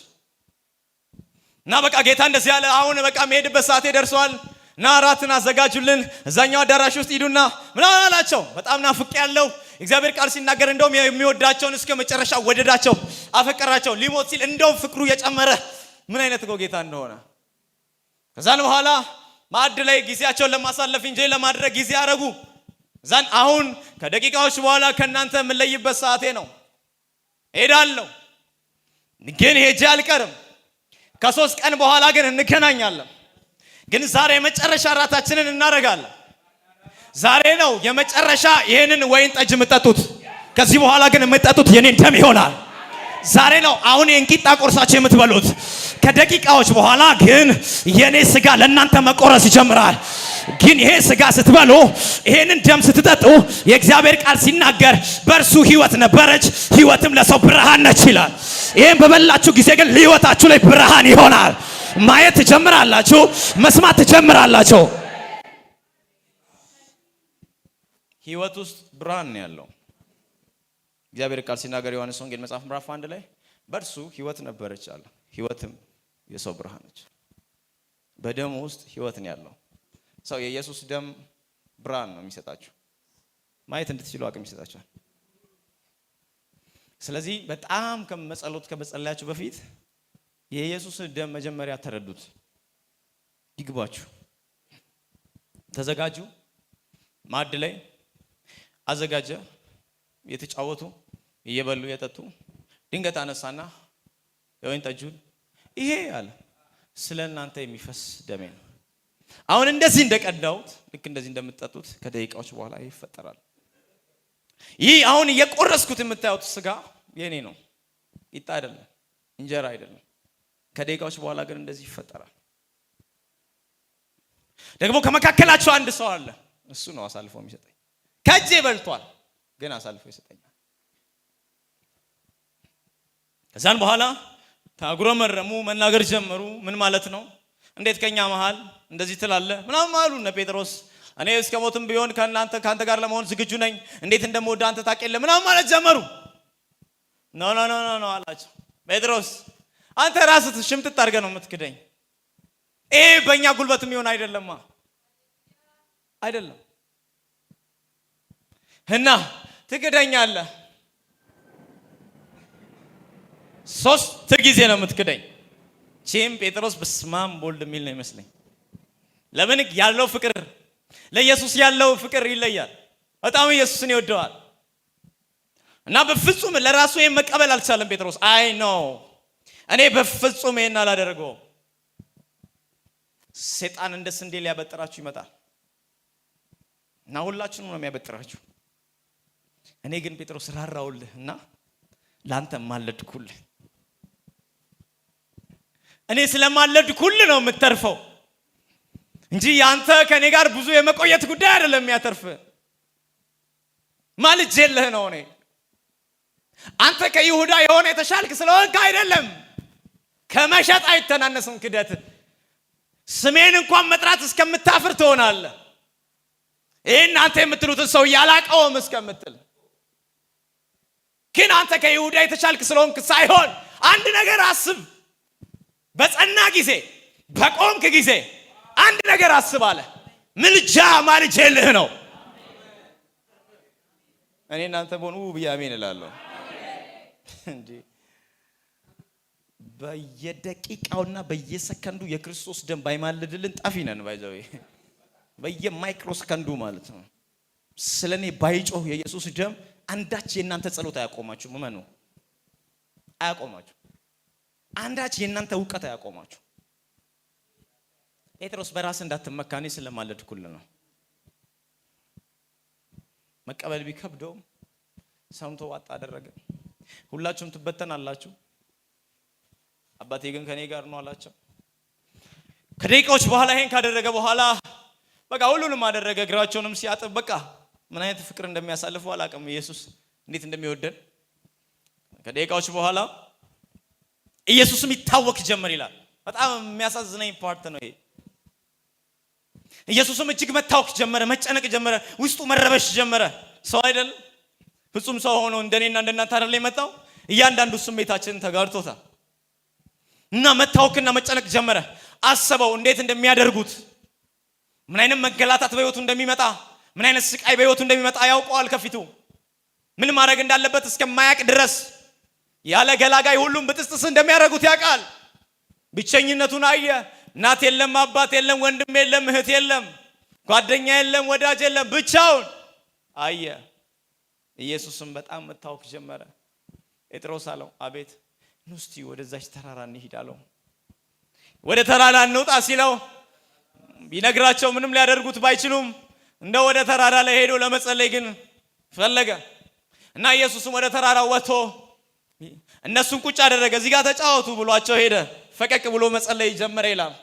እና በቃ ጌታ እንደዚህ ያለ፣ አሁን በቃ መሄድበት ሰዓቴ ደርሷል እና እራትን አዘጋጁልን፣ እዛኛው አዳራሽ ውስጥ ሂዱና ምናምን አላቸው። በጣም ናፍቅ ያለው እግዚአብሔር ቃል ሲናገር እንደውም የሚወዳቸውን እስከ መጨረሻ ወደዳቸው፣ አፈቀራቸው። ሊሞት ሲል እንደውም ፍቅሩ የጨመረ ምን አይነት ጌታ እንደሆነ። ከዛን በኋላ ማዕድ ላይ ጊዜያቸውን ለማሳለፍ እንጂ ለማድረግ ጊዜ አረጉ። ዛን አሁን ከደቂቃዎች በኋላ ከናንተ የምለይበት ሰዓቴ ነው፣ ሄዳለሁ፣ ግን ሄጄ አልቀርም። ከ3 ቀን በኋላ ግን እንገናኛለን። ግን ዛሬ የመጨረሻ ራታችንን እናደርጋለን። ዛሬ ነው የመጨረሻ ይሄንን ወይን ጠጅ የምትጠጡት። ከዚህ በኋላ ግን የምትጠጡት የኔን ደም ይሆናል። ዛሬ ነው አሁን የእንቂጣ ቁርሳችሁ የምትበሉት። ከደቂቃዎች በኋላ ግን የኔ ስጋ ለእናንተ መቆረስ ይጀምራል። ግን ይሄ ስጋ ስትበሉ ይሄንን ደም ስትጠጡ የእግዚአብሔር ቃል ሲናገር በእርሱ ሕይወት ነበረች፣ ሕይወትም ለሰው ብርሃን ነች ይላል። ይሄን በበላችሁ ጊዜ ግን ሕይወታችሁ ላይ ብርሃን ይሆናል። ማየት ትጀምራላችሁ፣ መስማት ትጀምራላችሁ። ሕይወት ውስጥ ብርሃን ነው ያለው። እግዚአብሔር ቃል ሲናገር ዮሐንስ ወንጌል መጽሐፍ ምዕራፍ 1 ላይ በእርሱ ሕይወት ነበረች አለ፣ ሕይወትም የሰው ብርሃን ነች። በደሙ ውስጥ ሕይወት ነው ያለው። ሰው የኢየሱስ ደም ብርሃን ነው የሚሰጣችሁ፣ ማየት እንድትችሉ አቅም ይሰጣችኋል። ስለዚህ በጣም ከመጸለያችሁ በፊት የኢየሱስን ደም መጀመሪያ ተረዱት፣ ይግባችሁ፣ ተዘጋጁ። ማዕድ ላይ አዘጋጀ፣ የተጫወቱ እየበሉ የጠጡ። ድንገት አነሳና የወይን ጠጁን ይሄ አለ ስለ እናንተ የሚፈስ ደሜ ነው። አሁን እንደዚህ እንደቀዳሁት ልክ እንደዚህ እንደምትጠጡት ከደቂቃዎች በኋላ ይፈጠራል። ይህ አሁን እየቆረስኩት የምታዩት ስጋ የኔ ነው፣ ቂጣ አይደለም፣ እንጀራ አይደለም። ከደቂቃዎች በኋላ ግን እንደዚህ ይፈጠራል። ደግሞ ከመካከላችሁ አንድ ሰው አለ፣ እሱ ነው አሳልፎ የሚሰጠኝ። ከእጄ በልቷል፣ ግን አሳልፎ ይሰጠኛል። ከዛን በኋላ ታጉረመረሙ፣ መናገር ጀመሩ። ምን ማለት ነው? እንዴት ከኛ መሃል እንደዚህ ትላለህ? ምናምን አሉ እነ ጴጥሮስ። እኔ እስከ ሞትም ቢሆን ካንተ ጋር ለመሆን ዝግጁ ነኝ፣ እንዴት እንደምወድ አንተ ታውቃለህ ምናምን ማለት ጀመሩ። ኖ አላቸው። ጴጥሮስ አንተ ራስህ ሽምጥጥ አድርገህ ነው የምትክደኝ። ይሄ በእኛ ጉልበት የሚሆን አይደለም። እና ትክደኛለህ። 3 ጊዜ ነው የምትክደኝ። ቼም ጴጥሮስ በስማም ቦልድ የሚል ነው ይመስለኝ። ለምን ያለው ፍቅር ለኢየሱስ ያለው ፍቅር ይለያል። በጣም ኢየሱስን ይወደዋል እና በፍጹም ለራሱ ይሄን መቀበል አልቻለም ጴጥሮስ። አይ ነው እኔ በፍጹም ይሄን አላደረገውም። ሰይጣን እንደ ስንዴ ሊያበጥራችሁ ይመጣል እና ሁላችንም ነው የሚያበጥራችሁ። እኔ ግን ጴጥሮስ ራራውልህና ላንተ ማለድኩልህ። እኔ ስለማለድኩልህ ነው የምትተርፈው እንጂ ያንተ ከኔ ጋር ብዙ የመቆየት ጉዳይ አይደለም የሚያተርፍ። ማልጄልህ ነው እኔ። አንተ ከይሁዳ የሆነ የተሻልክ ስለሆንክ አይደለም። ከመሸጥ አይተናነስም ክደት። ስሜን እንኳን መጥራት እስከምታፍር ትሆናለህ። ይሄን አንተ የምትሉትን ሰው ያላቀውም እስከምትል። ግን አንተ ከይሁዳ የተሻልክ ስለሆንክ ሳይሆን አንድ ነገር አስብ። በጸና ጊዜ በቆምክ ጊዜ አንድ ነገር አስብ አለ። ምልጃ ማልጄልህ ነው። እኔ እናንተ ቦኑ ቢያሜን እላለሁ እንዴ። በየደቂቃውና በየሰከንዱ የክርስቶስ ደም ባይማልድልን ጠፊ ነን። ባይዘው በየማይክሮ ሰከንዱ ማለት ነው። ስለኔ ባይጮህ የኢየሱስ ደም አንዳች የእናንተ ጸሎት አያቆማችሁ። ምመኑ አያቆማችሁ። አንዳች የእናንተ ዕውቀት አያቆማችሁ። ጴጥሮስ በራስ እንዳትመካኔ ስለማለድኩልህ ነው። መቀበል ቢከብደውም ሰምቶ ዋጣ አደረገ። ሁላችሁም ትበተናላችሁ፣ አባቴ ግን ከኔ ጋር ነው አላቸው። ከደቂቃዎች በኋላ ይሄን ካደረገ በኋላ በቃ ሁሉንም አደረገ። እግራቸውንም ሲያጥብ በቃ ምን አይነት ፍቅር እንደሚያሳልፈው አላውቅም። ኢየሱስ እንዴት እንደሚወደን። ከደቂቃዎች በኋላ ኢየሱስም ይታወክ ጀመር ይላል። በጣም የሚያሳዝነኝ ፓርት ነው ይሄ። ኢየሱስም እጅግ መታወክ ጀመረ፣ መጨነቅ ጀመረ፣ ውስጡ መረበሽ ጀመረ። ሰው አይደል? ፍጹም ሰው ሆኖ እንደኔና እንደናንተ አይደል የመጣው? እያንዳንዱ ስሜታችንን ተጋርቶታል እና መታወክና መጨነቅ ጀመረ። አሰበው እንዴት እንደሚያደርጉት፣ ምን አይነት መገላታት በህይወቱ እንደሚመጣ፣ ምን አይነት ስቃይ በህይወቱ እንደሚመጣ ያውቀዋል። ከፊቱ ምን ማድረግ እንዳለበት እስከማያቅ ድረስ ያለ ገላጋይ ሁሉም በጥስጥስ እንደሚያደርጉት ያውቃል። ብቸኝነቱን አየ። እናት የለም፣ አባት የለም፣ ወንድም የለም፣ እህት የለም፣ ጓደኛ የለም፣ ወዳጅ የለም፣ ብቻውን አየ። ኢየሱስም በጣም መታወክ ጀመረ። ጴጥሮስ አለው አቤት፣ እስቲ ወደዛች ተራራ እንሂድ አለው። ወደ ተራራ እንውጣ ሲለው ቢነግራቸው ምንም ሊያደርጉት ባይችሉም እንደ ወደ ተራራ ላይ ሄዶ ለመጸለይ ግን ፈለገ እና ኢየሱስም ወደ ተራራው ወጥቶ እነሱን ቁጭ አደረገ። እዚህ ጋር ተጫወቱ ብሏቸው ሄደ። ፈቀቅ ብሎ መጸለይ ጀመረ ይላል።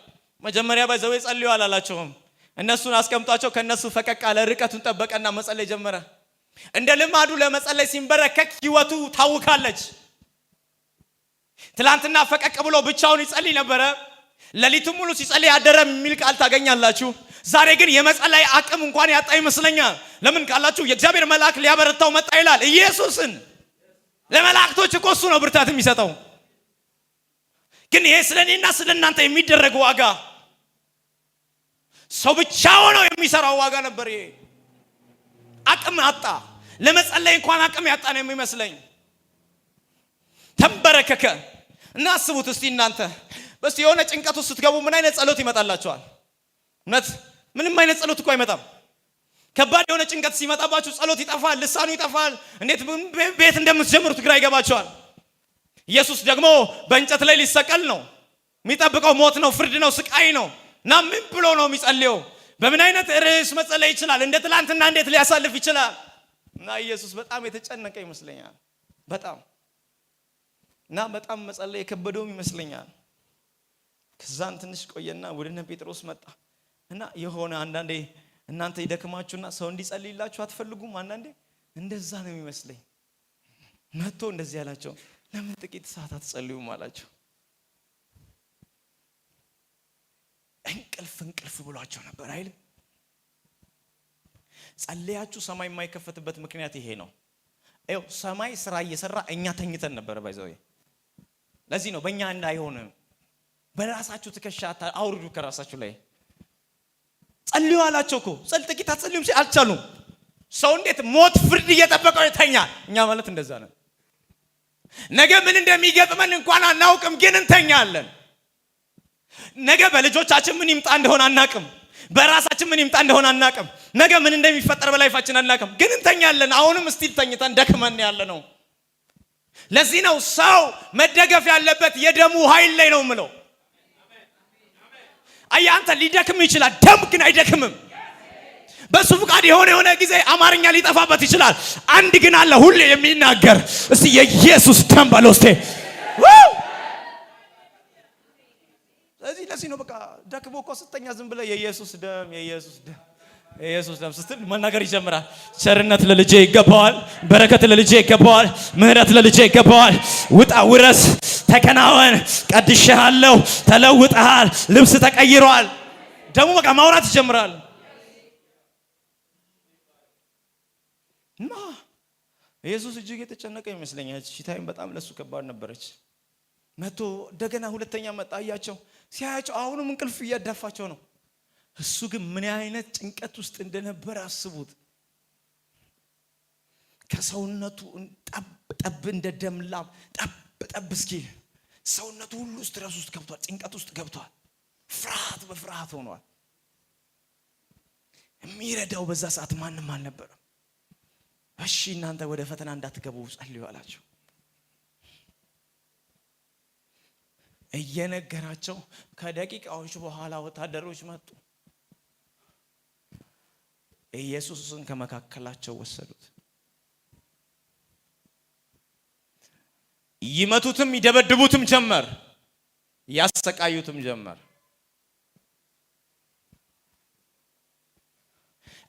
መጀመሪያ ባይዘው ጸልዩ አላላቸውም። እነሱን አስቀምጧቸው ከነሱ ፈቀቅ አለ። ርቀቱን ጠበቀና መጸለይ ጀመረ። እንደ ልማዱ ለመጸለይ ሲንበረከክ ህይወቱ ታውካለች። ትላንትና ፈቀቅ ብሎ ብቻውን ይጸልይ ነበረ። ሌሊቱን ሙሉ ሲጸልይ ያደረ የሚል ቃል ታገኛላችሁ። ዛሬ ግን የመጸለይ አቅም እንኳን ያጣ ይመስለኛል። ለምን ካላችሁ የእግዚአብሔር መልአክ ሊያበረታው መጣ ይላል። ኢየሱስን ለመላእክቶች እኮ እሱ ነው ብርታት የሚሰጠው። ግን ይሄ ስለኔና ስለናንተ የሚደረግ ዋጋ ሰው ብቻ ሆኖ የሚሰራው ዋጋ ነበር። ይሄ አቅም አጣ። ለመጸለይ እንኳን አቅም ያጣ ነው የሚመስለኝ። ተንበረከከ እና አስቡት እስቲ እናንተ በስ የሆነ ጭንቀት ውስጥ ስትገቡ ምን አይነት ጸሎት ይመጣላችኋል? እውነት ምንም አይነት ጸሎት እኮ አይመጣም። ከባድ የሆነ ጭንቀት ሲመጣባችሁ ጸሎት ይጠፋል፣ ልሳኑ ይጠፋል። እንዴት ቤት እንደምትጀምሩት ግራ ይገባችኋል። ኢየሱስ ደግሞ በእንጨት ላይ ሊሰቀል ነው። የሚጠብቀው ሞት ነው፣ ፍርድ ነው፣ ስቃይ ነው እና ምን ብሎ ነው የሚጸልየው? በምን አይነት ርዕስ መጸለይ ይችላል? እንደ ትላንትና እንዴት ሊያሳልፍ ይችላል? እና ኢየሱስ በጣም የተጨነቀ ይመስለኛል። በጣም መጸለይ የከበደውም ይመስለኛል። ከዛን ትንሽ ቆየና ወደ ጴጥሮስ መጣ እና የሆነ አንዳንዴ እናንተ ይደክማችሁና ሰው እንዲጸልይላችሁ አትፈልጉም? አንዳንዴ እንደዛ ነው የሚመስለኝ። መጥቶ እንደዚህ ያላቸው ለምን ጥቂት ሰዓት አትጸልዩም አላቸው። እንቅልፍ ብሏቸው ነበር አይደል? ጸልያችሁ ሰማይ የማይከፈትበት ምክንያት ይሄ ነው። አይው ሰማይ ስራ እየሰራ እኛ ተኝተን ነበር ባይዘው። ለዚህ ነው በእኛ እንዳይሆን በራሳችሁ ትከሻ አውርዱ ከራሳችሁ ላይ ጸልዩ አላቸው እኮ። ጥቂት አትጸልዩም ሲል አልቻሉም። ሰው እንዴት ሞት ፍርድ እየጠበቀው ይተኛል? እኛ ማለት እንደዛ ነን። ነገ ምን እንደሚገጥመን እንኳን አናውቅም፣ ግን እንተኛለን። ነገ በልጆቻችን ምን ይምጣ እንደሆነ አናውቅም፣ በራሳችን ምን ይምጣ እንደሆነ አናውቅም፣ ነገ ምን እንደሚፈጠር በላይፋችን አናውቅም፣ ግን እንተኛለን። አሁንም እስቲል ተኝተን ደክመን ያለ ነው። ለዚህ ነው ሰው መደገፍ ያለበት የደሙ ኃይል ላይ ነው የምለው። አንተ ሊደክም ይችላል፣ ደም ግን አይደክምም። በሱ ፍቃድ የሆነ ጊዜ አማርኛ ሊጠፋበት ይችላል። አንድ ግን አለ ሁሌ የሚናገር። እስቲ የኢየሱስ ደም በለው እስቲ። ለዚህ ነው በቃ ደክሞ እኮ ስተኛ ዝም ብለህ የኢየሱስ ደም የኢየሱስ ደም የኢየሱስ ደም ስትል መናገር ይጀምራል። ቸርነት ለልጄ ይገባዋል፣ በረከት ለልጄ ይገባዋል፣ ምህረት ለልጄ ይገባዋል። ውጣ ውረስ፣ ተከናወን፣ ቀድሼሃለሁ፣ ተለውጠሃል፣ ልብስ ተቀይሯል። ደግሞ በቃ ማውራት ይጀምራል። ኢየሱስ እጅግ የተጨነቀ ይመስለኛል። ሽታይም በጣም ለሱ ከባድ ነበረች። መቶ እንደገና ሁለተኛ መጣ። አያቸው፣ ሲያያቸው አሁንም እንቅልፍ እያዳፋቸው ነው። እሱ ግን ምን አይነት ጭንቀት ውስጥ እንደነበረ አስቡት። ከሰውነቱ ጠብ እንደ ደም ላብ ጠብ እስኪል ሰውነቱ ሁሉ ስትረስ ውስጥ ገብቷል፣ ጭንቀት ውስጥ ገብቷል። ፍርሃት በፍርሃት ሆኗል። የሚረዳው በዛ ሰዓት ማንም አልነበረም። እሺ እናንተ ወደ ፈተና እንዳትገቡ ጸልዩ አላቸው። እየነገራቸው ከደቂቃዎች በኋላ ወታደሮች መጡ። ኢየሱስን ከመካከላቸው ወሰዱት። ይመቱትም ይደበድቡትም ጀመር፣ ያሰቃዩትም ጀመር።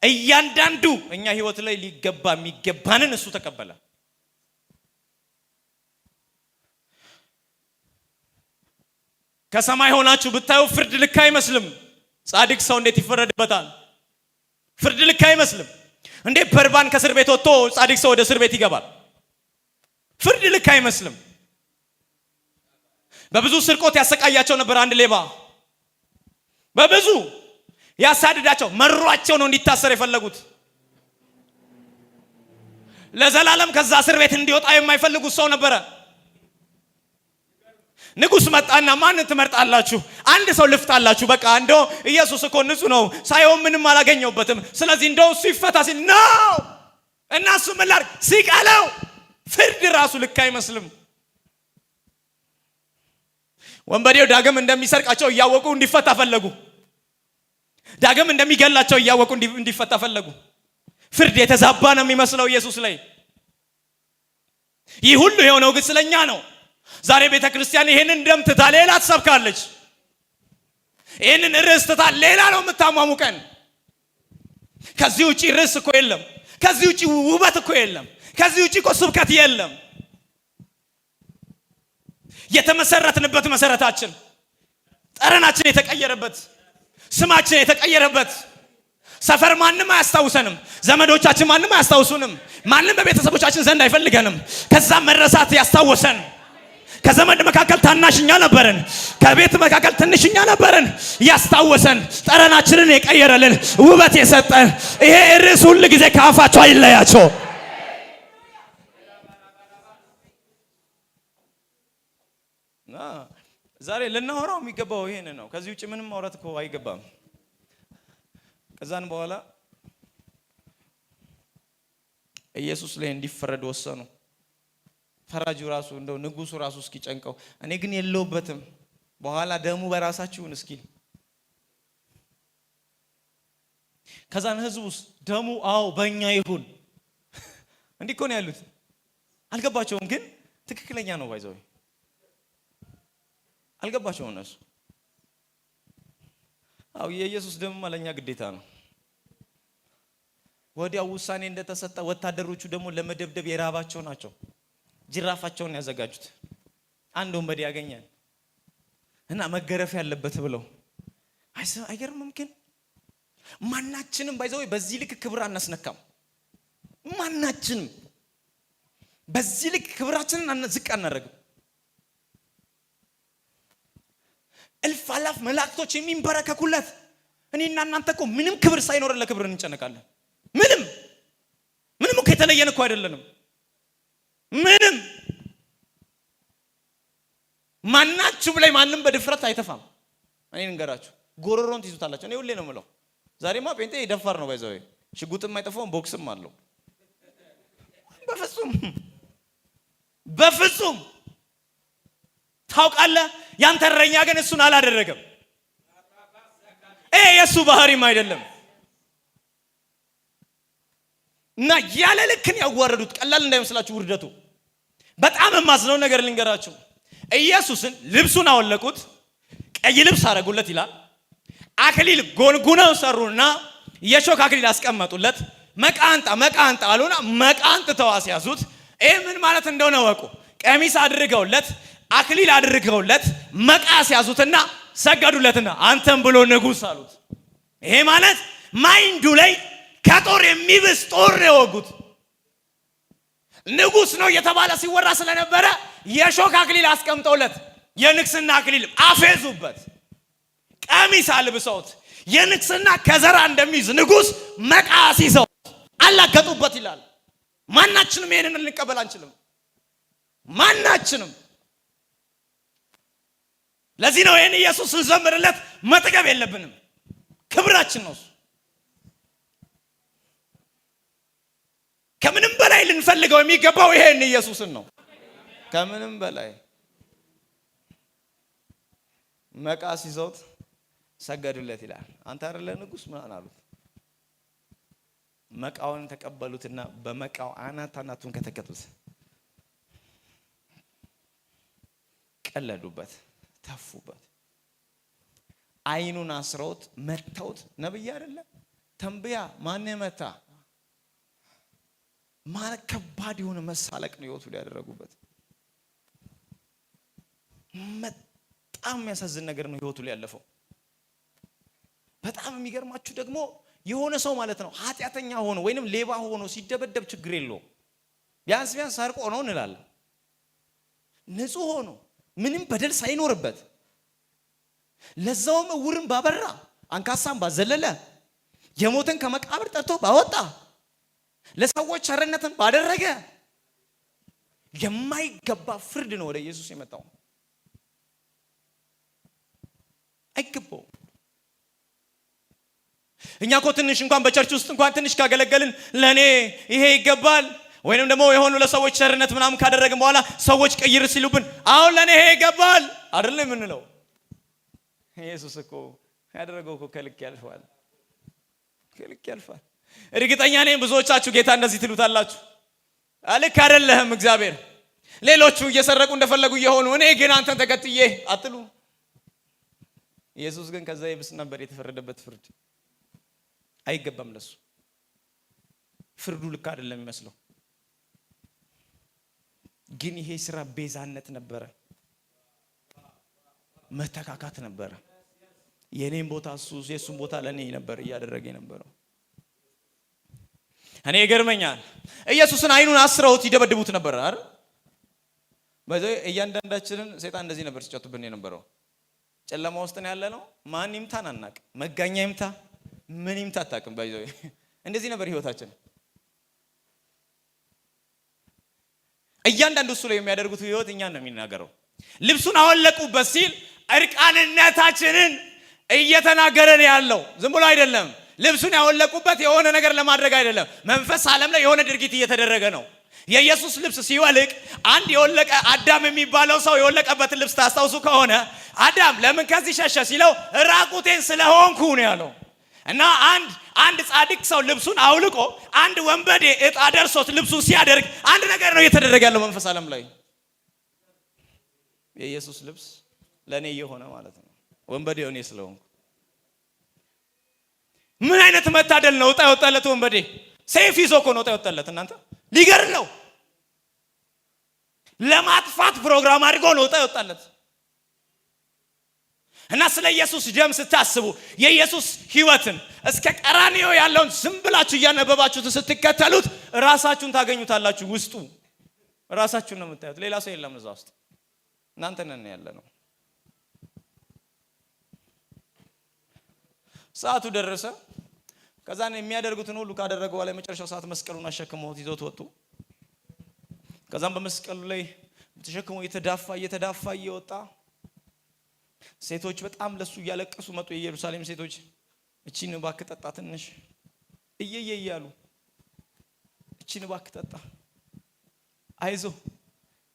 እያንዳንዱ እኛ ህይወት ላይ ሊገባ የሚገባንን እሱ ተቀበለ። ከሰማይ ሆናችሁ ብታዩ ፍርድ ልክ አይመስልም። ጻድቅ ሰው እንዴት ይፈረድበታል? ፍርድ ልክ አይመስልም። እንዴት በርባን ከእስር ቤት ወጥቶ ጻድቅ ሰው ወደ እስር ቤት ይገባል? ፍርድ ልክ አይመስልም። በብዙ ስርቆት ያሰቃያቸው ነበር አንድ ሌባ። በብዙ ያሳድዳቸው፣ መሯቸው ነው እንዲታሰር የፈለጉት። ለዘላለም ከዛ እስር ቤት እንዲወጣ የማይፈልጉት ሰው ነበረ። ንጉስ መጣና ማን ትመርጣላችሁ? አንድ ሰው ልፍታላችሁ። በቃ እንደው ኢየሱስ እኮ ንጹህ ነው፣ ሳይሆን ምንም አላገኘውበትም፣ ስለዚህ እንደው እሱ ይፈታ ሲል ነው እና እሱ ምን ላድርግ ሲቃለው። ፍርድ ራሱ ልክ አይመስልም። ወንበዴው ዳግም እንደሚሰርቃቸው እያወቁ እንዲፈታ ፈለጉ። ዳግም እንደሚገላቸው እያወቁ እንዲፈታ ፈለጉ። ፍርድ የተዛባ ነው የሚመስለው ኢየሱስ ላይ። ይህ ሁሉ የሆነው ግን ስለኛ ነው። ዛሬ ቤተ ክርስቲያን ይሄንን ደም ትታ ሌላ ትሰብካለች። ይሄንን ርዕስ ትታ ሌላ ነው የምታሟሙቀን። ከዚህ ውጪ ርዕስ እኮ የለም። ከዚህ ውጪ ውበት እኮ የለም። ከዚህ ውጪ እኮ ስብከት የለም። የተመሰረትንበት መሰረታችን፣ ጠረናችን የተቀየረበት፣ ስማችን የተቀየረበት ሰፈር ማንም አያስታውሰንም። ዘመዶቻችን ማንም አያስታውሱንም። ማንም በቤተሰቦቻችን ዘንድ አይፈልገንም። ከዛ መረሳት ያስታወሰን። ከዘመድ መካከል ታናሽኛ ነበርን፣ ከቤት መካከል ትንሽኛ ነበርን። ያስታወሰን፣ ጠረናችንን የቀየረልን፣ ውበት የሰጠን። ይሄ ርዕስ ሁሉ ጊዜ ከአፋቸው አይለያቸው። ዛሬ ልናወራው የሚገባው ይሄን ነው። ከዚህ ውጪ ምንም ማውራት እኮ አይገባም። ከዛን በኋላ ኢየሱስ ላይ እንዲፈረድ ወሰኑ። ፈራጁ ራሱ እንደው ንጉሱ ራሱ እስኪጨንቀው እኔ ግን የለውበትም በኋላ ደሙ በራሳችሁን እስኪል። ከዛን ህዝቡስ ደሙ አው በእኛ ይሁን እንዲህ እኮ ነው ያሉት። አልገባቸውም፣ ግን ትክክለኛ ነው። ባይዘው አልገባቸውም እነሱ። አው የኢየሱስ ደም ማለኛ ግዴታ ነው። ወዲያው ውሳኔ እንደተሰጠ ወታደሮቹ ደግሞ ለመደብደብ የራባቸው ናቸው። ጅራፋቸውን ያዘጋጁት። አንድ ወንበዴ ያገኛል እና መገረፍ ያለበት ብለው አይገርምም? ግን ማናችንም ባይዘው በዚህ ልክ ክብር አናስነካም። ማናችንም በዚህ ልክ ክብራችንን ዝቅ አናደርግም። እልፍ አላፍ መላእክቶች የሚንበረከኩለት እኔና እናንተ እኮ ምንም ክብር ሳይኖር ለክብር እንጨነቃለን። ምንም እኮ የተለየን እኮ አይደለንም። ምንም ማናችሁ ላይ ማንም በድፍረት አይተፋም። እኔ እንገራችሁ ጎሮሮን ትይዙታላችሁ። እኔ ሁሌ ነው የምለው ዛሬማ ጴንጤ ይደፋር ነው ባይዘው ሽጉጥም አይጠፋውም ቦክስም አለው። በፍጹም ታውቃለህ። ያንተ እረኛ ግን እሱን አላደረገም። የሱ ባህሪም አይደለም። እና ያለ ልክን ያዋረዱት ቀላል እንዳይመስላችሁ ውርደቱ። በጣም የማዝነው ነገር ልንገራችሁ። ኢየሱስን ልብሱን አወለቁት፣ ቀይ ልብስ አረጉለት ይላል። አክሊል ጎንጉነው ሰሩና የሾክ አክሊል አስቀመጡለት። መቃንጣ አሉና መቃንጥተው አስያዙት። ምን ማለት እንደሆነ ወቁ። ቀሚስ አድርገውለት አክሊል አድርገውለት መቃ አስያዙትና ሰገዱለትና አንተም ብሎ ንጉስ አሉት። ይሄ ማለት ማይንዱ ላይ ከጦር የሚብስ ጦር ነው የወጉት። ንጉስ ነው የተባለ ሲወራ ስለነበረ የሾክ አክሊል አስቀምጠውለት የንግስና አክሊል አፌዙበት። ቀሚስ አልብሰውት የንግስና ከዘራ እንደሚይዝ ንጉስ መቃስ ይዘው አላገጡበት ይላል። ማናችንም ይሄንን ልንቀበል አንችልም። ማናችንም። ለዚህ ነው ይሄን ኢየሱስን ዘምርለት መጠገብ የለብንም። ክብራችን ነው። ከምንም በላይ ልንፈልገው የሚገባው ይሄን ኢየሱስን ነው። ከምንም በላይ መቃስ ይዘውት ሰገዱለት ይላል። አንተ አይደለ ንጉስ ምናምን አሉት። መቃውን ተቀበሉትና በመቃው አናቱን ከተከቱት፣ ቀለዱበት፣ ተፉበት። አይኑን አስረውት መተውት። ነብይ አይደለ ተንብያ ማን መታ ማለት ከባድ የሆነ መሳለቅ ነው ህይወቱ ያደረጉበት። በጣም የሚያሳዝን ነገር ነው ህይወቱ ላይ ያለፈው። በጣም የሚገርማችሁ ደግሞ የሆነ ሰው ማለት ነው ኃጢአተኛ ሆኖ ወይንም ሌባ ሆኖ ሲደበደብ ችግር የለውም። ቢያንስ ሰርቆ ነው እንላለን። ንጹህ ሆኖ ምንም በደል ሳይኖርበት ለዛውም እውርን ባበራ አንካሳም ባዘለለ የሞተን ከመቃብር ጠርቶ ባወጣ ለሰዎች ቸርነትን ባደረገ የማይገባ ፍርድ ነው ወደ ኢየሱስ የመጣው። አይገባው። እኛ እኮ ትንሽ እንኳን በቸርች ውስጥ እንኳን ትንሽ ካገለገልን ለኔ ይሄ ይገባል ወይንም ደግሞ የሆኑ ለሰዎች ቸርነት ምናምን ካደረግን በኋላ ሰዎች ቀይር ሲሉብን አሁን ለኔ ይሄ ይገባል አይደለም የምንለው። ኢየሱስ እኮ ያደረገው እኮ ከልክ ያልፋል። እርግጠኛ ነኝ ብዙዎቻችሁ ጌታ እንደዚህ ትሉታላችሁ። ልክ አይደለህም እግዚአብሔር፣ ሌሎቹ እየሰረቁ እንደፈለጉ እየሆኑ እኔ ግን አንተን ተከትዬ አትሉ። ኢየሱስ ግን ከዛ ይብስ ነበር የተፈረደበት ፍርድ። አይገባም ለሱ። ፍርዱ ልክ አይደለም የሚመስለው፣ ግን ይሄ ስራ ቤዛነት ነበረ፣ መተካካት ነበረ። የኔን ቦታ እሱ የሱን ቦታ ለኔ ነበር እያደረገ የነበረው። እኔ ይገርመኛል። ኢየሱስን አይኑን አስረውት ይደበድቡት ነበር አይደል? በዚህ እያንዳንዳችንን ሰይጣን እንደዚህ ነበር ሲጫወትብን የነበረው። ጨለማ ውስጥ ነው ያለነው። ማን ይምታን አናቅ፣ መጋኛ ይምታ ምን ይምታ አታውቅም። በዚህ እንደዚህ ነበር ህይወታችን። እያንዳንዱ እሱ ላይ የሚያደርጉት ህይወት እኛን ነው የሚናገረው። ልብሱን አወለቁበት ሲል እርቃንነታችንን እየተናገረን ያለው ዝም ብሎ አይደለም። ልብሱን ያወለቁበት የሆነ ነገር ለማድረግ አይደለም። መንፈስ ዓለም ላይ የሆነ ድርጊት እየተደረገ ነው። የኢየሱስ ልብስ ሲወልቅ አንድ የወለቀ አዳም የሚባለው ሰው የወለቀበትን ልብስ ታስታውሱ ከሆነ አዳም ለምን ከዚህ ሸሸ ሲለው ራቁቴን ስለሆንኩ ነው ያለው። እና አንድ ጻድቅ ሰው ልብሱን አውልቆ አንድ ወንበዴ እጣ ደርሶት ልብሱን ሲያደርግ አንድ ነገር ነው እየተደረገ ያለው መንፈስ ዓለም ላይ። የኢየሱስ ልብስ ለኔ የሆነ ማለት ነው ወንበዴው እኔ ስለሆንኩ። ምን አይነት መታደል ነው! እጣ የወጣለት ወንበዴ ሰይፍ ይዞ እኮ ነው እጣ የወጣለት። እናንተ ሊገርለው ለማጥፋት ፕሮግራም አድርጎ ነው እጣ የወጣለት። እና ስለ ኢየሱስ ደም ስታስቡ የኢየሱስ ህይወትን እስከ ቀራንዮ ያለውን ዝም ብላችሁ እያነበባችሁት ስትከተሉት ራሳችሁን ታገኙታላችሁ። ውስጡ ራሳችሁን ነው የምታዩት። ሌላ ሰው የለም እዛ ውስጥ። እናንተ ነን ያለነው። ሰዓቱ ደረሰ። ከዛን የሚያደርጉትን ሁሉ ካደረገው በኋላ መጨረሻው ሰዓት መስቀሉን አሸክመውት ይዘውት ወጡ። ከዛም በመስቀሉ ላይ ተሸክሞ እየተዳፋ እየወጣ ሴቶች በጣም ለሱ እያለቀሱ መጡ። የኢየሩሳሌም ሴቶች እቺን እባክህ ጠጣ ትንሽ እያሉ እቺን እባክህ ጠጣ አይዞ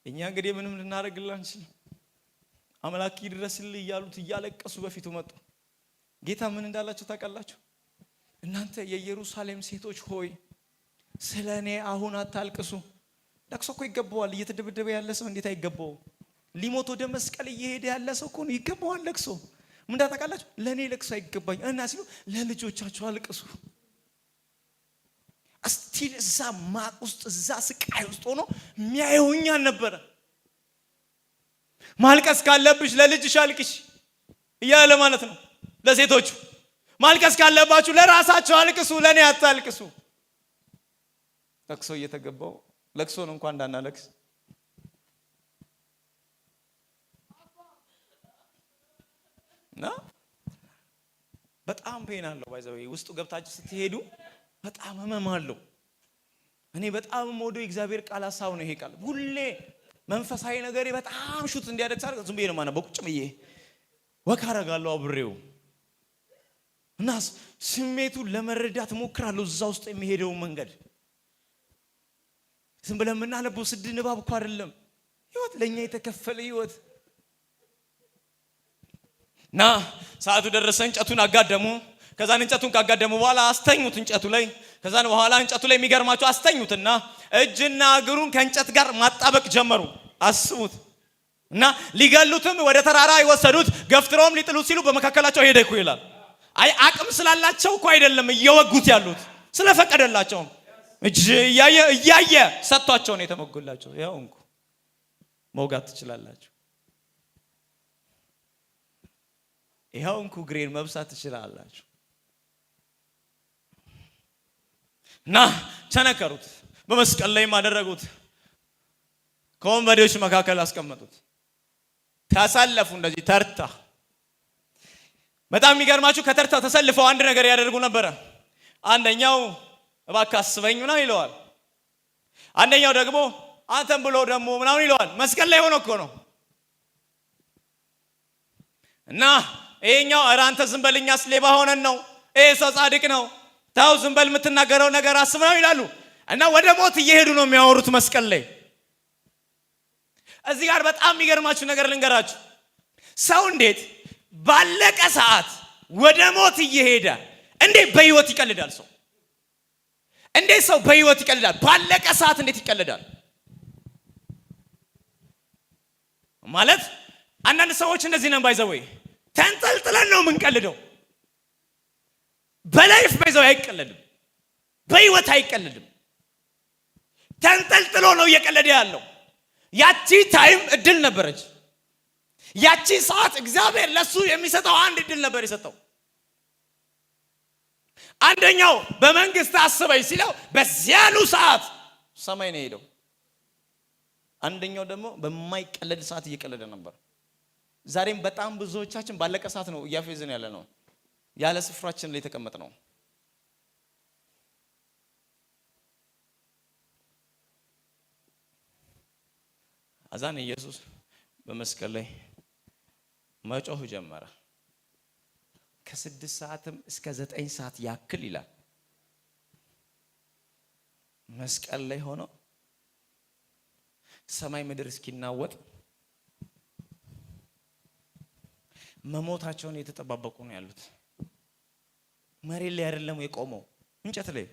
እኛ እንግዲህ ምንም ልናደርግልህ አንችልም አምላክ ይድረስልህ እያሉት እያለቀሱ በፊቱ መጡ። ጌታ ምን እንዳላቸው ታውቃላችሁ? እናንተ የኢየሩሳሌም ሴቶች ሆይ ስለኔ አሁን አታልቅሱ። ለቅሶ እኮ ይገባዋል። እየተደበደበ ያለ ሰው እንዴት አይገባው? ሊሞት ወደ መስቀል እየሄደ ያለ ሰው እኮ ይገባዋል ለቅሶ። ምን ታውቃላችሁ? ለኔ ለቅሶ አይገባኝ እና ሲሉ ለልጆቻችሁ አልቅሱ። እስቲል እዛ ማቅ ውስጥ እዛ ስቃይ ውስጥ ሆኖ የሚያዩኛ ነበር። ማልቀስ ካለብሽ ለልጅሽ አልቅሽ እያለ ማለት ነው። ለሴቶቹ ማልቀስ ካለባችሁ ለራሳችሁ አልቅሱ፣ ለኔ አታልቅሱ። ለቅሶ እየተገባው ለቅሶን እንኳን እንዳናለቅስ ና በጣም ፔን አለው። ባይዘው ውስጡ ገብታችሁ ስትሄዱ በጣም ህመም አለው። እኔ በጣም ሞዶ እግዚአብሔር ቃል ሐሳብ ነው ይሄ ቃል። ሁሌ መንፈሳዊ ነገር በጣም ሹት እንዲያደርግ ሳር ዝም ብዬ ነው ማና በቁጭ ብዬ ወካረጋለሁ አብሬው እና ስሜቱን ለመረዳት ሞክራለሁ። እዛ ውስጥ የሚሄደው መንገድ ዝም ብለን የምናነበው ስድ ንባብ እኮ አይደለም። ህይወት ለኛ የተከፈለ ህይወት ና ሰዓቱ ደረሰ። እንጨቱን አጋደሙ። ከዛን እንጨቱን ካጋደሙ በኋላ አስተኙት እንጨቱ ላይ። ከዛን በኋላ እንጨቱ ላይ የሚገርማቸው አስተኙትና እጅና እግሩን ከእንጨት ጋር ማጣበቅ ጀመሩ። አስቡት። እና ሊገሉትም ወደ ተራራ ይወሰዱት፣ ገፍትረውም ሊጥሉት ሲሉ በመካከላቸው ሄደ እኮ ይላል። አይ አቅም ስላላቸው እኮ አይደለም እየወጉት ያሉት፣ ስለፈቀደላቸው እጅ እያየ ሰጥቷቸው ነው የተመጉላቸው። ያው እንኩ መውጋት ትችላላችሁ፣ ይሄው እንኩ ግሬን መብሳት ትችላላችሁ። እና ቸነከሩት፣ በመስቀል ላይ ማደረጉት፣ ከወንበዴዎች መካከል አስቀመጡት። ታሳለፉ እንደዚህ ተርታ። በጣም የሚገርማችሁ ከተርታ ተሰልፈው አንድ ነገር ያደርጉ ነበር። አንደኛው እባክህ አስበኝ ምናምን ይለዋል። አንደኛው ደግሞ አንተም ብሎ ደግሞ ምናምን ይለዋል። መስቀል ላይ ሆኖ እኮ ነው። እና ይሄኛው ኧረ አንተ ዝም በልኛስ ሌባ ሆነን ነው፣ ይሄ ሰው ጻድቅ ነው፣ ታው ዝም በል የምትናገረው ነገር አስብ ነው ይላሉ። እና ወደ ሞት እየሄዱ ነው የሚያወሩት መስቀል ላይ። እዚህ ጋር በጣም የሚገርማችሁ ነገር ልንገራችሁ። ሰው እንዴት ባለቀ ሰዓት ወደ ሞት እየሄደ እንዴት በህይወት ይቀልዳል? ሰው እንዴት ሰው በህይወት ይቀልዳል? ባለቀ ሰዓት እንዴት ይቀልዳል? ማለት አንዳንድ ሰዎች እንደዚህ ነን ባይዘው ተንጠልጥለን ነው የምንቀልደው። በላይፍ ባይዘው አይቀልድም፣ በህይወት አይቀልድም። ተንጠልጥሎ ነው እየቀለደ ያለው። ያቺ ታይም እድል ነበረች። ያቺ ሰዓት እግዚአብሔር ለሱ የሚሰጠው አንድ እድል ነበር የሰጠው። አንደኛው በመንግስት አስበኝ ሲለው በዚያኑ ሰዓት ሰማይ ነው ሄደው። አንደኛው ደግሞ በማይቀለድ ሰዓት እየቀለደ ነበር። ዛሬም በጣም ብዙዎቻችን ባለቀ ሰዓት ነው እያፌዝን ያለ ነው፣ ያለ ስፍራችን ላይ ተቀመጥ ነው። አዛን ኢየሱስ በመስቀል ላይ መጮህ ጀመረ። ከ6 ሰዓትም እስከ 9 ሰዓት ያክል ይላል መስቀል ላይ ሆኖ ሰማይ ምድር እስኪናወጥ መሞታቸውን የተጠባበቁ ነው ያሉት። መሬት ላይ አይደለም የቆመው እንጨት ላይ።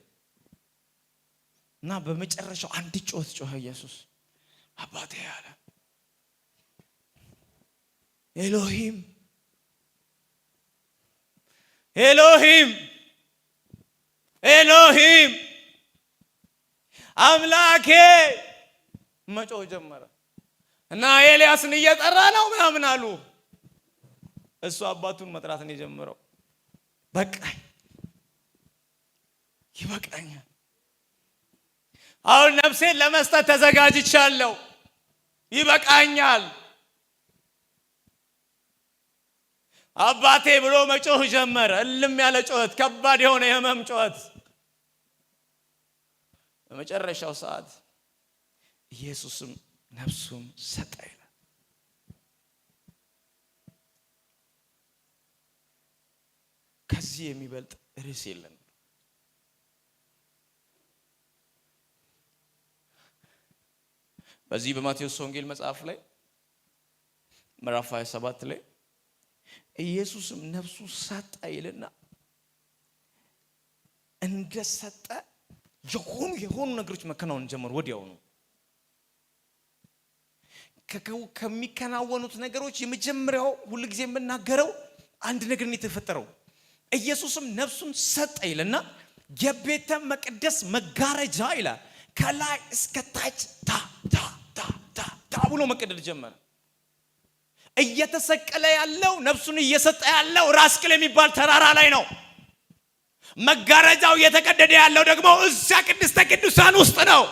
እና በመጨረሻው አንድ ጮህ ጮኸ ኢየሱስ። አባቴ አለ ኤሎሂም ኤሎሂም ኤሎሂም አምላኬ መጮህ ጀመረ። እና ኤልያስን እየጠራ ነው ምናምን አሉ። እሱ አባቱን መጥራት ነው የጀመረው። በቃኝ፣ ይበቃኛል፣ አሁን ነፍሴን ለመስጠት ተዘጋጅቻለሁ፣ ይበቃኛል። አባቴ ብሎ መጮህ ጀመረ። እልም ያለ ጮህት፣ ከባድ የሆነ የህመም ጮህት። በመጨረሻው ሰዓት ኢየሱስም ነፍሱን ሰጠ ይላል። ከዚህ የሚበልጥ ርዕስ የለም። በዚህ በማቴዎስ ወንጌል መጽሐፍ ላይ ምዕራፍ 27 ላይ ኢየሱስም ነፍሱ ሰጠ ይልና እንደሰጠ የሆኑ ነገሮች መከናወን ጀመሩ። ወዲያው ነው ከሚከናወኑት ነገሮች የመጀመሪያው ሁሉ ጊዜ የምናገረው አንድ ነገር ነው የተፈጠረው። ኢየሱስም ነፍሱን ሰጠ ይልና የቤተ መቅደስ መጋረጃ ይላል ከላይ እስከ ታች ታ ብሎ መቀደድ ጀመረ። እየተሰቀለ ያለው ነፍሱን እየሰጠ ያለው ራስ ቅል የሚባል ተራራ ላይ ነው። መጋረጃው እየተቀደደ ያለው ደግሞ እዛ ቅድስተ ቅዱሳን ውስጥ ነው።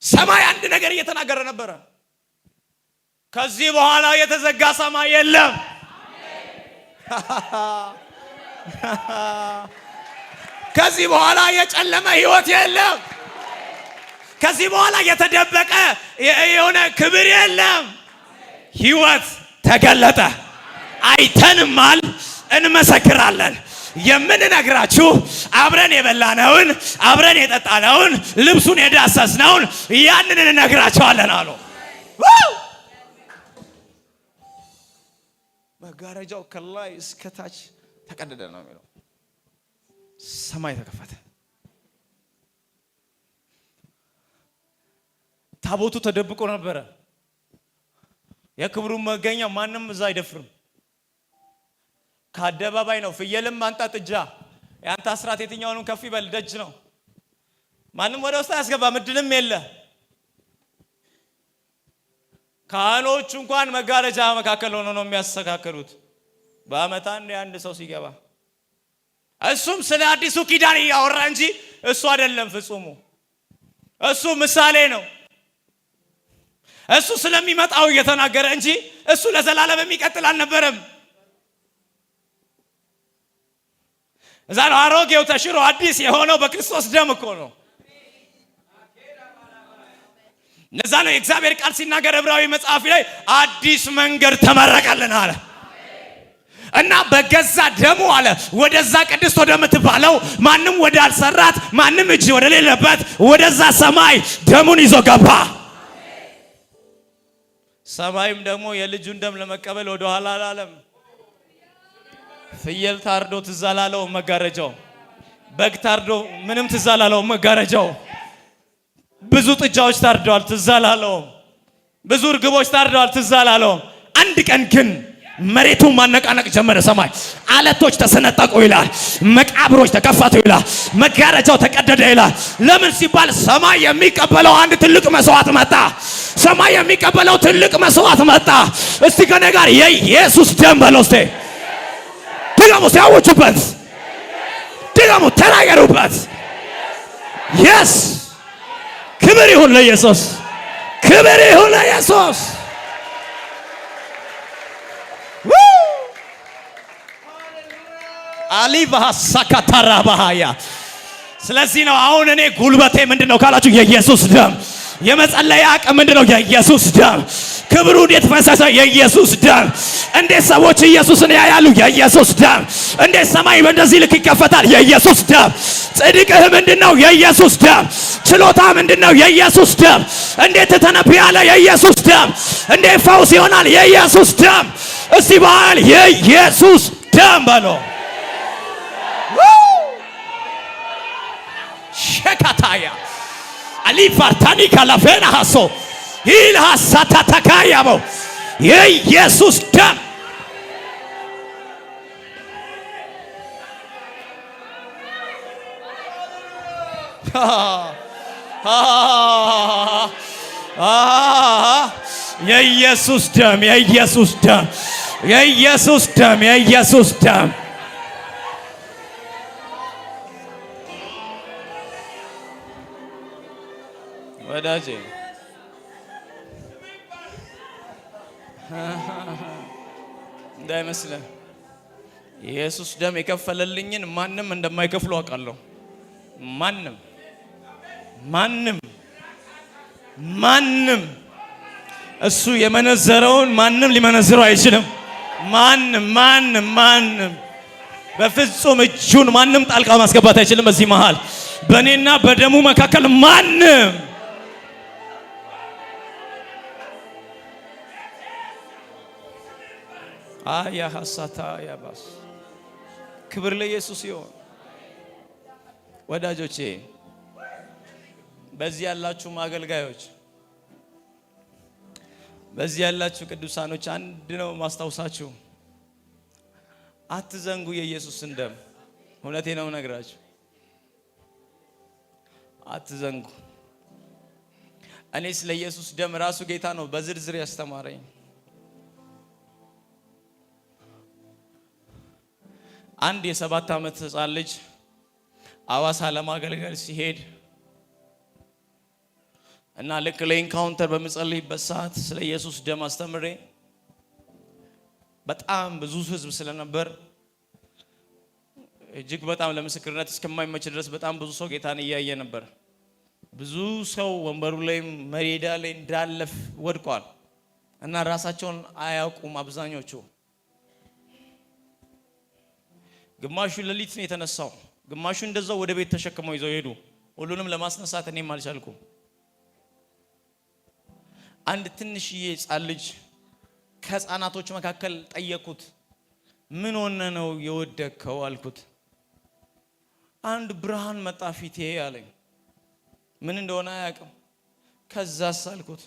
ሰማይ አንድ ነገር እየተናገረ ነበረ። ከዚህ በኋላ የተዘጋ ሰማይ የለም። ከዚህ በኋላ የጨለመ ህይወት የለም። ከዚህ በኋላ የተደበቀ የሆነ ክብር የለም። ህይወት ተገለጠ። አይተንማል፣ እንመሰክራለን። የምንነግራችሁ አብረን የበላነውን አብረን የጠጣነውን ልብሱን የዳሰስነውን ያንን እንነግራችኋለን አሉ። መጋረጃው ከላይ እስከ ታች ተቀደደ ነው የሚለው። ሰማይ ተከፈተ። ታቦቱ ተደብቆ ነበረ። የክብሩ መገኛ ማንም እዛ አይደፍርም። ከአደባባይ ነው። ፍየልም አንጣ ጥጃ ያንተ አስራት የትኛውንም ከፍ ይበል ደጅ ነው። ማንም ወደ ውስጥ አያስገባም። እድልም የለ። ካህኖቹ እንኳን መጋረጃ መካከል ሆኖ ነው የሚያስተካክሉት በአመት አንድ ሰው ሲገባ። እሱም ስለ አዲሱ ኪዳን እያወራ እንጂ እሱ አይደለም ፍጹሙ። እሱ ምሳሌ ነው። እሱ ስለሚመጣው እየተናገረ እንጂ እሱ ለዘላለም የሚቀጥል አልነበረም። እዛ ነው አሮጌው ተሽሮ አዲስ የሆነው በክርስቶስ ደም እኮ ነው። ለዛ ነው የእግዚአብሔር ቃል ሲናገር ዕብራዊ መጽሐፍ ላይ አዲስ መንገድ ተመረቀልን አለ እና በገዛ ደሙ አለ ወደዛ ቅድስት ወደምትባለው ማንም ወዳልሰራት ማንም እጅ ወደሌለበት ወደዛ ሰማይ ደሙን ይዞ ገባ። ሰማይም ደግሞ የልጁን ደም ለመቀበል ወደ ኋላ አላለም። ፍየል ታርዶ ትዝ አላለው መጋረጃው። በግ ታርዶ ምንም ትዝ አላለው መጋረጃው። ብዙ ጥጃዎች ታርደዋል ትዝ አላለው። ብዙ እርግቦች ታርደዋል ትዝ አላለው። አንድ ቀን ግን መሬቱ ማነቃነቅ ጀመረ። ሰማይ አለቶች ተሰነጠቁ ይላል። መቃብሮች ተከፈቱ ይላል። መጋረጃው ተቀደደ ይላል። ለምን ሲባል ሰማይ የሚቀበለው አንድ ትልቅ መስዋዕት መጣ። ሰማይ የሚቀበለው ትልቅ መስዋዕት መጣ። እስቲ ከኔ ጋር የኢየሱስ ደም በለው። እስቲ ድገሙ፣ ሲያውጁበት ድገሙ፣ ተናገሩበት። የስ ክብር ይሁን ለኢየሱስ፣ ክብር ይሁን ለኢየሱስ። አሊባ ሳካታራ ባህያ። ስለዚህ ነው አሁን እኔ ጉልበቴ ምንድነው ካላችሁ የኢየሱስ ደም። የመጸለያ አቅም ምንድነው? የኢየሱስ ደም። ክብሩ እንዴት ፈሰሰ? የኢየሱስ ደም። እንዴት ሰዎች ኢየሱስን ያያሉ? የኢየሱስ ደም። እንዴት ሰማይ በእንደዚህ ልክ ይከፈታል? የኢየሱስ ደም። ጽድቅህ ምንድነው? የኢየሱስ ደም። ችሎታ ምንድነው? የኢየሱስ ደም። እንዴት ተተነብያለህ? የኢየሱስ ደም። እንዴት ፈውስ ይሆናል? የኢየሱስ ደም። እስቲ በል የኢየሱስ ደም በሎ ሸካታያ አሊፋርታኒ ካላፈና ሐሶ ኢልሃ ሳታታካያቦ የኢየሱስ ደም የኢየሱስ ደም የኢየሱስ ደም የኢየሱስ ደም የኢየሱስ ደም ወዳጄ እንዳይመስልህ ኢየሱስ ደም የከፈለልኝን ማንም እንደማይከፍሉ አውቃለሁ። ማንም እሱ የመነዘረውን ማንም ሊመነዝረው አይችልም። ማንም በፍጹም እጁን ማንም ጣልቃ ማስገባት አይችልም። በዚህ መሃል በእኔና በደሙ መካከል ማንም አያ ሐሳታ ያባስ። ክብር ለኢየሱስ ይሁን። ወዳጆቼ በዚህ ያላችሁ አገልጋዮች፣ በዚህ ያላችሁ ቅዱሳኖች አንድ ነው ማስታውሳችሁ፣ አትዘንጉ የኢየሱስን ደም። እውነቴ ነው ነግራችሁ፣ አትዘንጉ። እኔ ስለ ኢየሱስ ደም ራሱ ጌታ ነው በዝርዝር ያስተማረኝ። አንድ የ7 ዓመት ሕፃን ልጅ አዋሳ ለማገልገል ሲሄድ እና ልክ ለኢንካውንተር በመጸለይበት ሰዓት ስለ ኢየሱስ ደም አስተምሬ በጣም ብዙ ሕዝብ ስለነበር እጅግ በጣም ለምስክርነት እስከማይመች ድረስ በጣም ብዙ ሰው ጌታን እያየ ነበር። ብዙ ሰው ወንበሩ ላይ መሬዳ ላይ እንዳለፍ ወድቋል እና ራሳቸውን አያውቁም አብዛኞቹ። ግማሹ ሌሊት ነው የተነሳው፣ ግማሹ እንደዛው ወደ ቤት ተሸክመው ይዘው ሄዱ። ሁሉንም ለማስነሳት እኔም አልቻልኩም። አንድ ትንሽዬ ሕፃን ልጅ ከሕፃናቶች መካከል ጠየቁት። ምን ሆነ ነው የወደቅከው አልኩት። አንድ ብርሃን መጣ ፊቴ አለኝ። ምን እንደሆነ አያውቅም። ከዛስ አልኩት።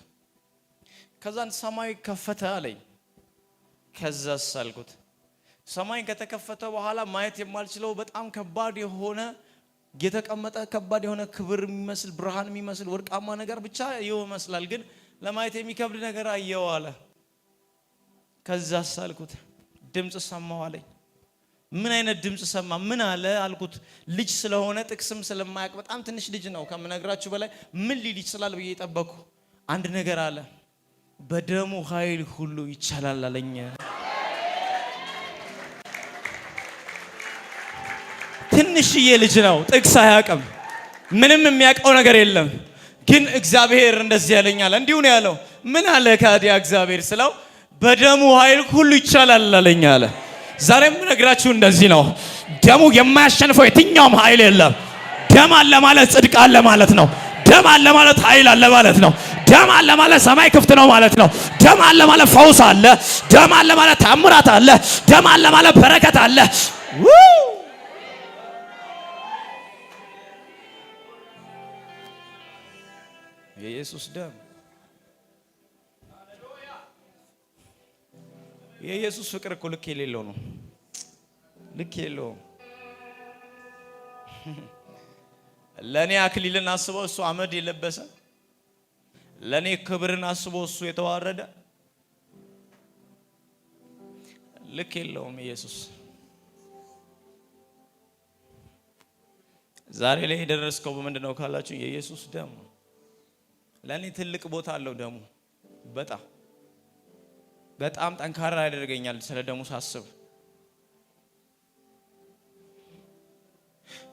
ከዛን ሰማይ ከፈተ አለኝ። ከዛስ አልኩት። ሰማይ ከተከፈተ በኋላ ማየት የማልችለው በጣም ከባድ የሆነ የተቀመጠ ከባድ የሆነ ክብር የሚመስል ብርሃን የሚመስል ወርቃማ ነገር ብቻ ይመስላል፣ ግን ለማየት የሚከብድ ነገር አየው አለ። ከዛስ አልኩት። ድምጽ ሰማሁ አለኝ። ምን አይነት ድምጽ ሰማ? ምን አለ አልኩት። ልጅ ስለሆነ ጥቅስም ስለማያውቅ በጣም ትንሽ ልጅ ነው ከምነግራችሁ በላይ ምን ሊል ይችላል ብዬ ጠበቅኩ። አንድ ነገር አለ። በደሙ ኃይል ሁሉ ይቻላል አለኝ። ትንሽዬ ልጅ ነው፣ ጥቅስ አያውቅም፣ ምንም የሚያውቀው ነገር የለም። ግን እግዚአብሔር እንደዚህ ያለኛል። እንዲሁ ነው ያለው። ምን አለ ካዲያ እግዚአብሔር ስለው በደሙ ኃይል ሁሉ ይቻላል አለኝ አለ። ዛሬም ነግራችሁ እንደዚህ ነው። ደሙ የማያሸንፈው የትኛውም ኃይል የለም። ደም አለ ማለት ጽድቅ አለ ማለት ነው። ደም አለ ማለት ኃይል አለ ማለት ነው። ደም አለ ማለት ሰማይ ክፍት ነው ማለት ነው። ደም አለ ማለት ፈውስ አለ። ደም አለ ማለት ታምራት አለ። ደም አለ ማለት በረከት አለ። የኢየሱስ ደም፣ የኢየሱስ ፍቅር እኮ ልክ የሌለው ነው። ልክ የሌለው ለኔ አክሊልን አስበው እሱ አመድ የለበሰ፣ ለኔ ክብርን አስበው እሱ የተዋረደ፣ ልክ የለውም ኢየሱስ። ዛሬ ላይ የደረስከው በምንድነው ካላችሁ የኢየሱስ ደም ለኔ ትልቅ ቦታ አለው። ደሙ በጣም ጠንካራ ያደርገኛል ስለ ደሙ ሳስብ።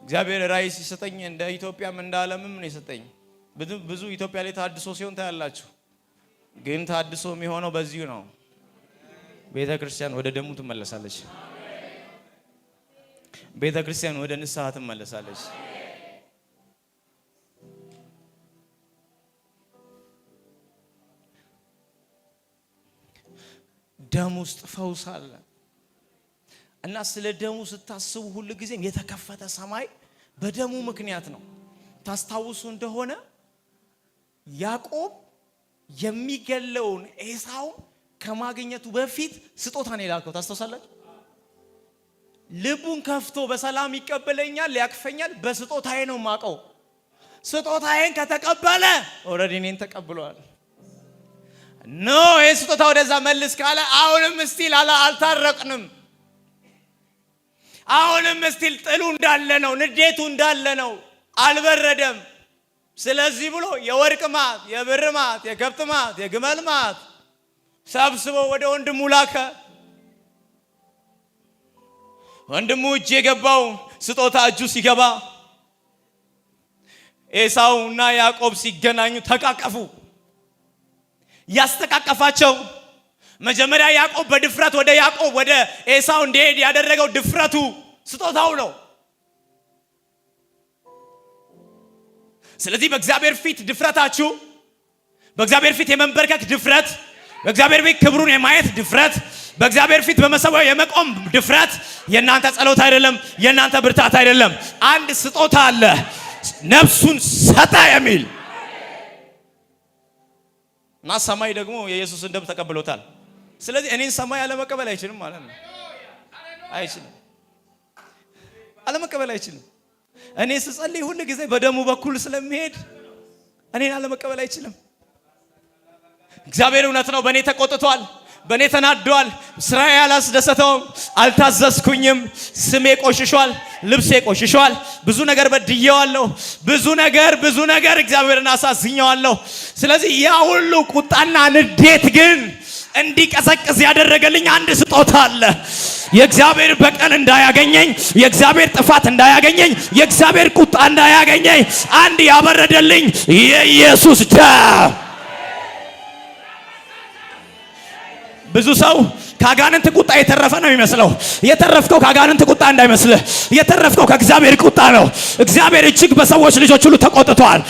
እግዚአብሔር ራእይ ሲሰጠኝ እንደ ኢትዮጵያም እንደ ዓለምም ነው የሰጠኝ። ብዙ ኢትዮጵያ ላይ ታድሶ ሲሆን ታያላችሁ፣ ግን ታድሶ የሚሆነው በዚሁ ነው። ቤተ ክርስቲያን ወደ ደሙ ትመለሳለች። ቤተ ክርስቲያን ወደ ንስሐ ትመለሳለች። ደም ውስጥ ፈውስ አለ እና ስለ ደሙ ስታስቡ ሁሉ ጊዜም የተከፈተ ሰማይ በደሙ ምክንያት ነው። ታስታውሱ እንደሆነ ያዕቆብ የሚገለውን ኤሳው ከማግኘቱ በፊት ስጦታን የላከው ታስታውሳላችሁ። ልቡን ከፍቶ በሰላም ይቀበለኛል፣ ያቅፈኛል፣ በስጦታዬ ነው ማቀው። ስጦታዬን ከተቀበለ ኦሬዲ እኔን ተቀብሏል። ኖ የስጦታ ወደዛ መልስ ካለ አሁንም ስቲል አልታረቅንም። አሁንም ስቲል ጥሉ እንዳለ ነው፣ ንዴቱ እንዳለ ነው፣ አልበረደም። ስለዚህ ብሎ የወርቅ ማት፣ የብር ማት፣ የከብት ማት፣ የግመል ማት ሰብስቦ ወደ ወንድሙ ላከ። ወንድሙ እጅ የገባው ስጦታ እጁ ሲገባ ኤሳውና ያዕቆብ ሲገናኙ ተቃቀፉ። ያስተቃቀፋቸው መጀመሪያ ያዕቆብ በድፍረት ወደ ኤሳው እንዲሄድ ያደረገው ድፍረቱ ስጦታው ነው። ስለዚህ በእግዚአብሔር ፊት ድፍረታችሁ፣ በእግዚአብሔር ፊት የመንበርከክ ድፍረት፣ በእግዚአብሔር ፊት ክብሩን የማየት ድፍረት፣ በእግዚአብሔር ፊት በመሰዊያው የመቆም ድፍረት የእናንተ ጸሎት አይደለም፣ የእናንተ ብርታት አይደለም። አንድ ስጦታ አለ፣ ነፍሱን ሰጠ የሚል እና ሰማይ ደግሞ የኢየሱስን ደም ተቀብሎታል። ስለዚህ እኔን ሰማይ አለመቀበል አይችልም ማለት ነው። አይችልም፣ አለመቀበል አይችልም። እኔ ስጸልይ ሁሉ ጊዜ በደሙ በኩል ስለሚሄድ እኔን አለመቀበል አይችልም። እግዚአብሔር እውነት ነው፣ በእኔ ተቆጥቷል፣ በእኔ ተናዷል፣ ስራዬ ያላስደሰተውም፣ አልታዘዝኩኝም፣ ስሜ ቆሽሿል፣ ልብሴ ቆሽሿል፣ ብዙ ነገር በድየዋለሁ፣ ብዙ ነገር እግዚአብሔርን አሳዝኘዋለሁ። ስለዚህ ያ ሁሉ ቁጣና ንዴት ግን እንዲቀዘቅዝ ያደረገልኝ አንድ ስጦታ አለ። የእግዚአብሔር በቀል እንዳያገኘኝ፣ የእግዚአብሔር ጥፋት እንዳያገኘኝ፣ የእግዚአብሔር ቁጣ እንዳያገኘኝ አንድ ያበረደልኝ የኢየሱስ ደም። ብዙ ሰው ከአጋንንት ቁጣ የተረፈ ነው የሚመስለው። የተረፍከው ከአጋንንት ቁጣ እንዳይመስልህ፣ የተረፍከው ከእግዚአብሔር ቁጣ ነው። እግዚአብሔር እጅግ በሰዎች ልጆች ሁሉ ተቆጥቷል።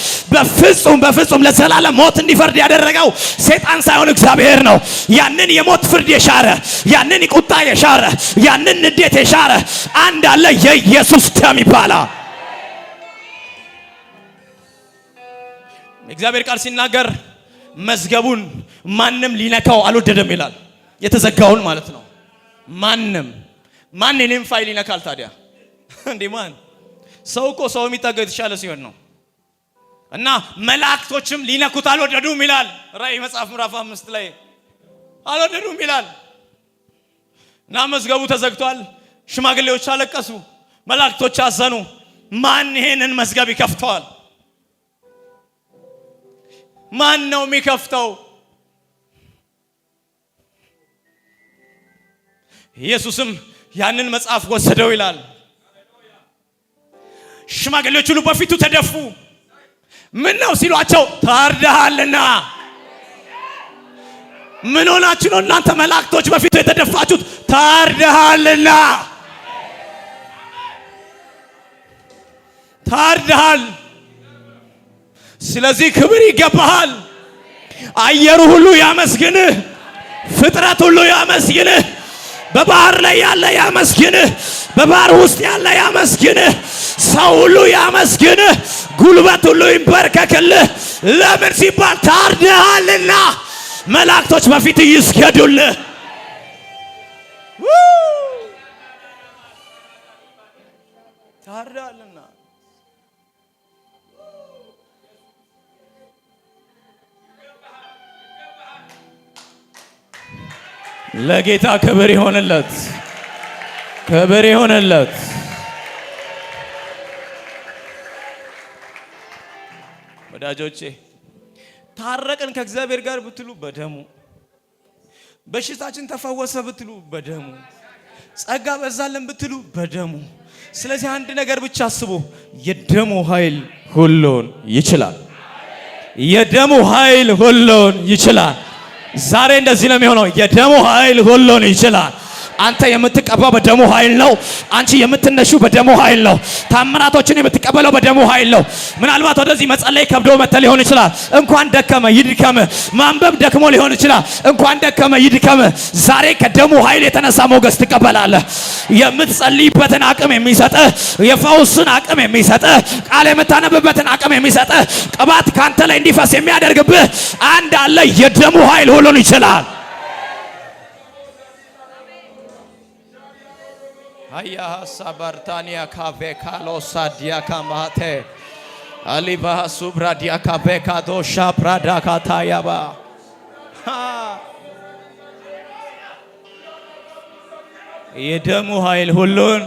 በፍጹም ለዘላለም ሞት እንዲፈርድ ያደረገው ሰይጣን ሳይሆን እግዚአብሔር ነው። ያንን የሞት ፍርድ የሻረ፣ ያንን ቁጣ የሻረ፣ ያንን ንዴት የሻረ አንድ አለ፣ የኢየሱስ ደም ይባላል። እግዚአብሔር ቃል ሲናገር መዝገቡን ማንም ሊነካው አልወደደም ይላል። የተዘጋውን ማለት ነው። ማን የኔም ፋይል ይነካል ታዲያ? እንዴ ማን? ሰው እኮ ሰው የሚጠጋው የተሻለ ሲሆን ነው። እና መላእክቶችም ሊነኩት አልወደዱም ይላል ራእይ መጽሐፍ ምዕራፍ 5 ላይ አልወደዱም ይላል። እና መዝገቡ ተዘግቷል። ሽማግሌዎች አለቀሱ፣ መላእክቶች አዘኑ። ማን ይሄንን መዝገብ ይከፍተዋል? ማን ነው የሚከፍተው? ኢየሱስም ያንን መጽሐፍ ወሰደው ይላል። ሽማግሌዎች ሁሉ በፊቱ ተደፉ። ምን ነው ሲሏቸው፣ ታርደሃልና። ምን ሆናችሁ ነው እናንተ መላእክቶች በፊቱ የተደፋችሁት? ታርደሃልና። ታርደሃል፣ ስለዚህ ክብር ይገባሃል። አየሩ ሁሉ ያመስግንህ፣ ፍጥረት ሁሉ ያመስግንህ፣ በባህር ላይ ያለ ያመስግንህ፣ በባህር ውስጥ ያለ ያመስግንህ፣ ሰው ሁሉ ያመስግንህ፣ ጉልበት ሁሉ ይንበርከክልህ። ለምን ሲባል ታርደሃልና። መላእክቶች በፊት ይስገዱልህ። ታርደሃልና። ለጌታ ክብር ይሆንለት፣ ክብር ይሆንለት። ወዳጆቼ ታረቅን ከእግዚአብሔር ጋር ብትሉ በደሙ፣ በሽታችን ተፈወሰ ብትሉ በደሙ፣ ጸጋ በዛለን ብትሉ በደሙ። ስለዚህ አንድ ነገር ብቻ አስቡ፣ የደሙ ኃይል ሁሉን ይችላል። የደሙ ኃይል ሁሉን ይችላል። ዛሬ እንደዚህ ነው የሚሆነው። የደሙ ኃይል ሁሉን ይችላል። አንተ የምትቀባው በደሙ ኃይል ነው። አንቺ የምትነሺው በደሙ ኃይል ነው። ታምራቶችን የምትቀበለው በደሙ ኃይል ነው። ምናልባት ወደዚህ መጸለይ ከብዶ መተህ ሊሆን ይችላል። እንኳን ደከመ ይድከም። ማንበብ ደክሞ ሊሆን ይችላል። እንኳን ደከመ ይድከም። ዛሬ ከደሙ ኃይል የተነሳ ሞገስ ትቀበላለህ። የምትጸልይበትን አቅም የሚሰጥህ፣ የፈውስን አቅም የሚሰጥህ፣ ቃል የምታነብበትን አቅም የሚሰጥህ፣ ቅባት ካንተ ላይ እንዲፈስ የሚያደርግብህ አንድ አለ። የደሙ ኃይል ሁሉን ይችላል። አያ ሳባርታኒያ ካቬ ካሎሳ ዲያካማቴ አሊባ ሱብራ ዲያካቬ ካዶሻ ፕራዳ ካታያባ የደሙ ኃይል ሁሉን፣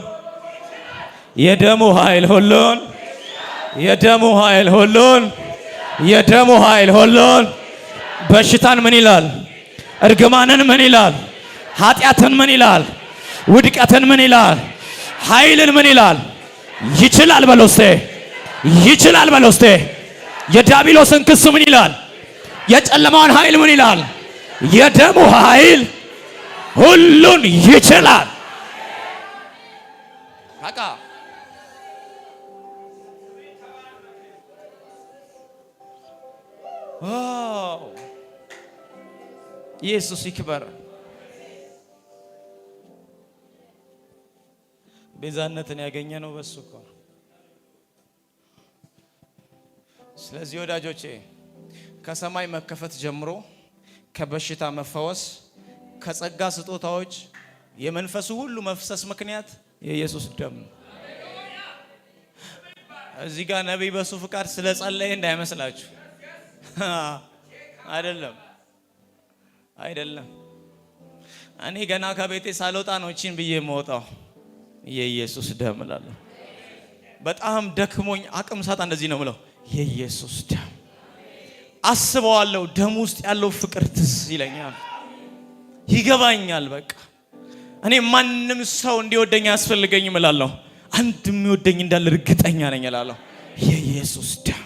የደሙ ኃይል ሁሉን፣ የደሙ ኃይል ሁሉን፣ የደሙ ኃይል ሁሉን። በሽታን ምን ይላል? እርግማንን ምን ይላል? ኃጢአትን ምን ይላል? ውድቀትን ምን ይላል? ኃይልን ምን ይላል? ይችላል በለው እስቴ። ይችላል በለው እስቴ። የዲያብሎስን ክስ ምን ይላል? የጨለማውን ኃይል ምን ይላል? የደሙ ኃይል ሁሉን ይችላል። አቃ ኢየሱስ ይክበር። ቤዛነትን ያገኘ ነው በሱ እኮ። ስለዚህ ወዳጆቼ ከሰማይ መከፈት ጀምሮ ከበሽታ መፈወስ፣ ከጸጋ ስጦታዎች፣ የመንፈሱ ሁሉ መፍሰስ ምክንያት የኢየሱስ ደም ነው። እዚህ ጋር ነቢይ በሱ ፍቃድ ስለጸለየ እንዳይመስላችሁ። አይደለም አይደለም። እኔ ገና ከቤቴ ሳልወጣ ነው እቺን ብዬ የምወጣው። የኢየሱስ ደም እላለሁ። በጣም ደክሞኝ አቅም ሳጣ እንደዚህ ነው የምለው፣ የኢየሱስ ደም አስበዋለሁ። ደም ውስጥ ያለው ፍቅር ትዝ ይለኛል፣ ይገባኛል። በቃ እኔ ማንም ሰው እንዲወደኝ አያስፈልገኝም እላለሁ። አንድ የሚወደኝ እንዳለ እርግጠኛ ነኝ እላለሁ። የኢየሱስ ደም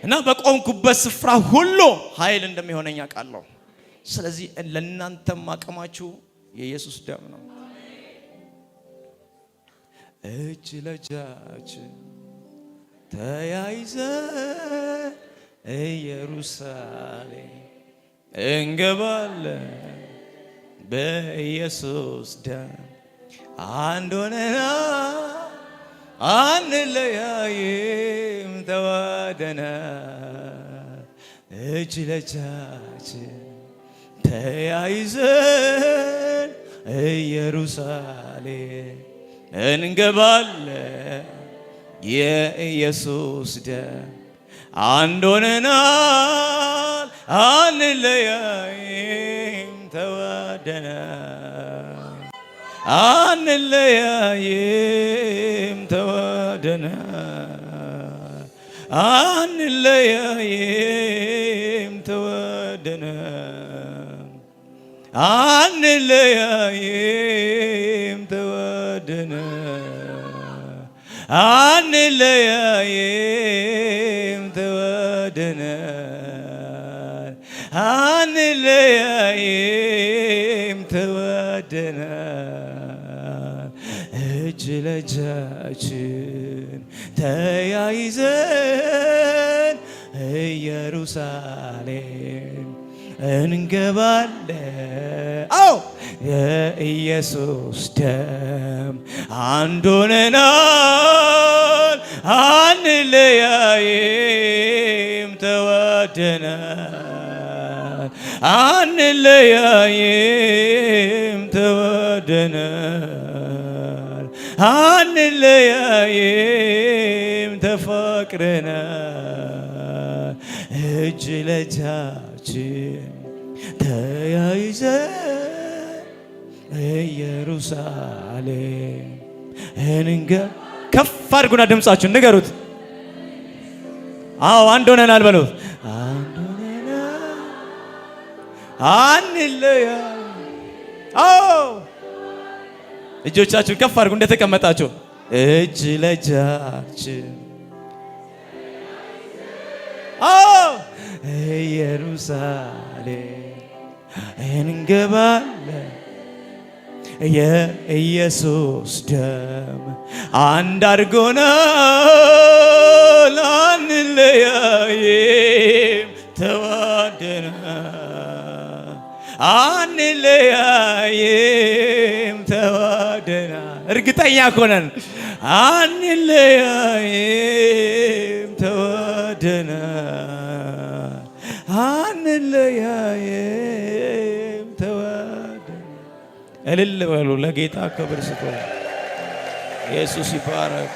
እና በቆምኩበት ስፍራ ሁሉ ኃይል እንደሚሆነኝ አውቃለሁ። ስለዚህ ለእናንተም አቅማችሁ የኢየሱስ ደም ነው። እጅ ለእጃችን ተያይዘን ኢየሩሳሌም እንገባለን በኢየሱስ ደም አንድ ሆነናል፣ አንለያይም ተዋደናል። እጅ ለእጃችን ተያይዘን ኢየሩሳሌም እንገባለን የኢየሱስ ደም አንድ ሆነናል፣ አንለያይም ተዋደናል። አንለያይም ተዋደናል። አንለያይም ተዋደናል። አንለያይም ተዋደናል። አንለያይም ተዋደናል። አንለያይም ተዋደናል። እጅ ለእጃችን ተያይዘን ኢየሩሳሌም እንገባለን። አዎ የኢየሱስ ደም አንድ ሆነናል፣ አንለያይም ተዋደናል። አንለያይም ተዋደናል። አንለያይም ተፋቅረናል። እጅ ለእጃችን ተያይዘን ኢየሩሳሌም ከፍ አድርጉና ድምጻችሁን ንገሩት። አዎ አንድ ሆነናል በሉት። አንድ ሆነናል፣ አንለያይም። አዎ እጆቻችሁን ከፍ አድርጉ እንደተቀመጣችሁ። እጅ ለእጃችን ኢየሩሳሌም እንገባለን። የኢየሱስ ደም አንድ አድርጎናል፣ አንለያይም ተዋደናል። አንለያይም ተዋደናል። እርግጠኛ ኮነን አንለያይም ተዋደናል። አንለያይም ተዋደናል። እልል በሉ፣ ለጌታ ክብር ስጡ። ኢየሱስ ይባረክ።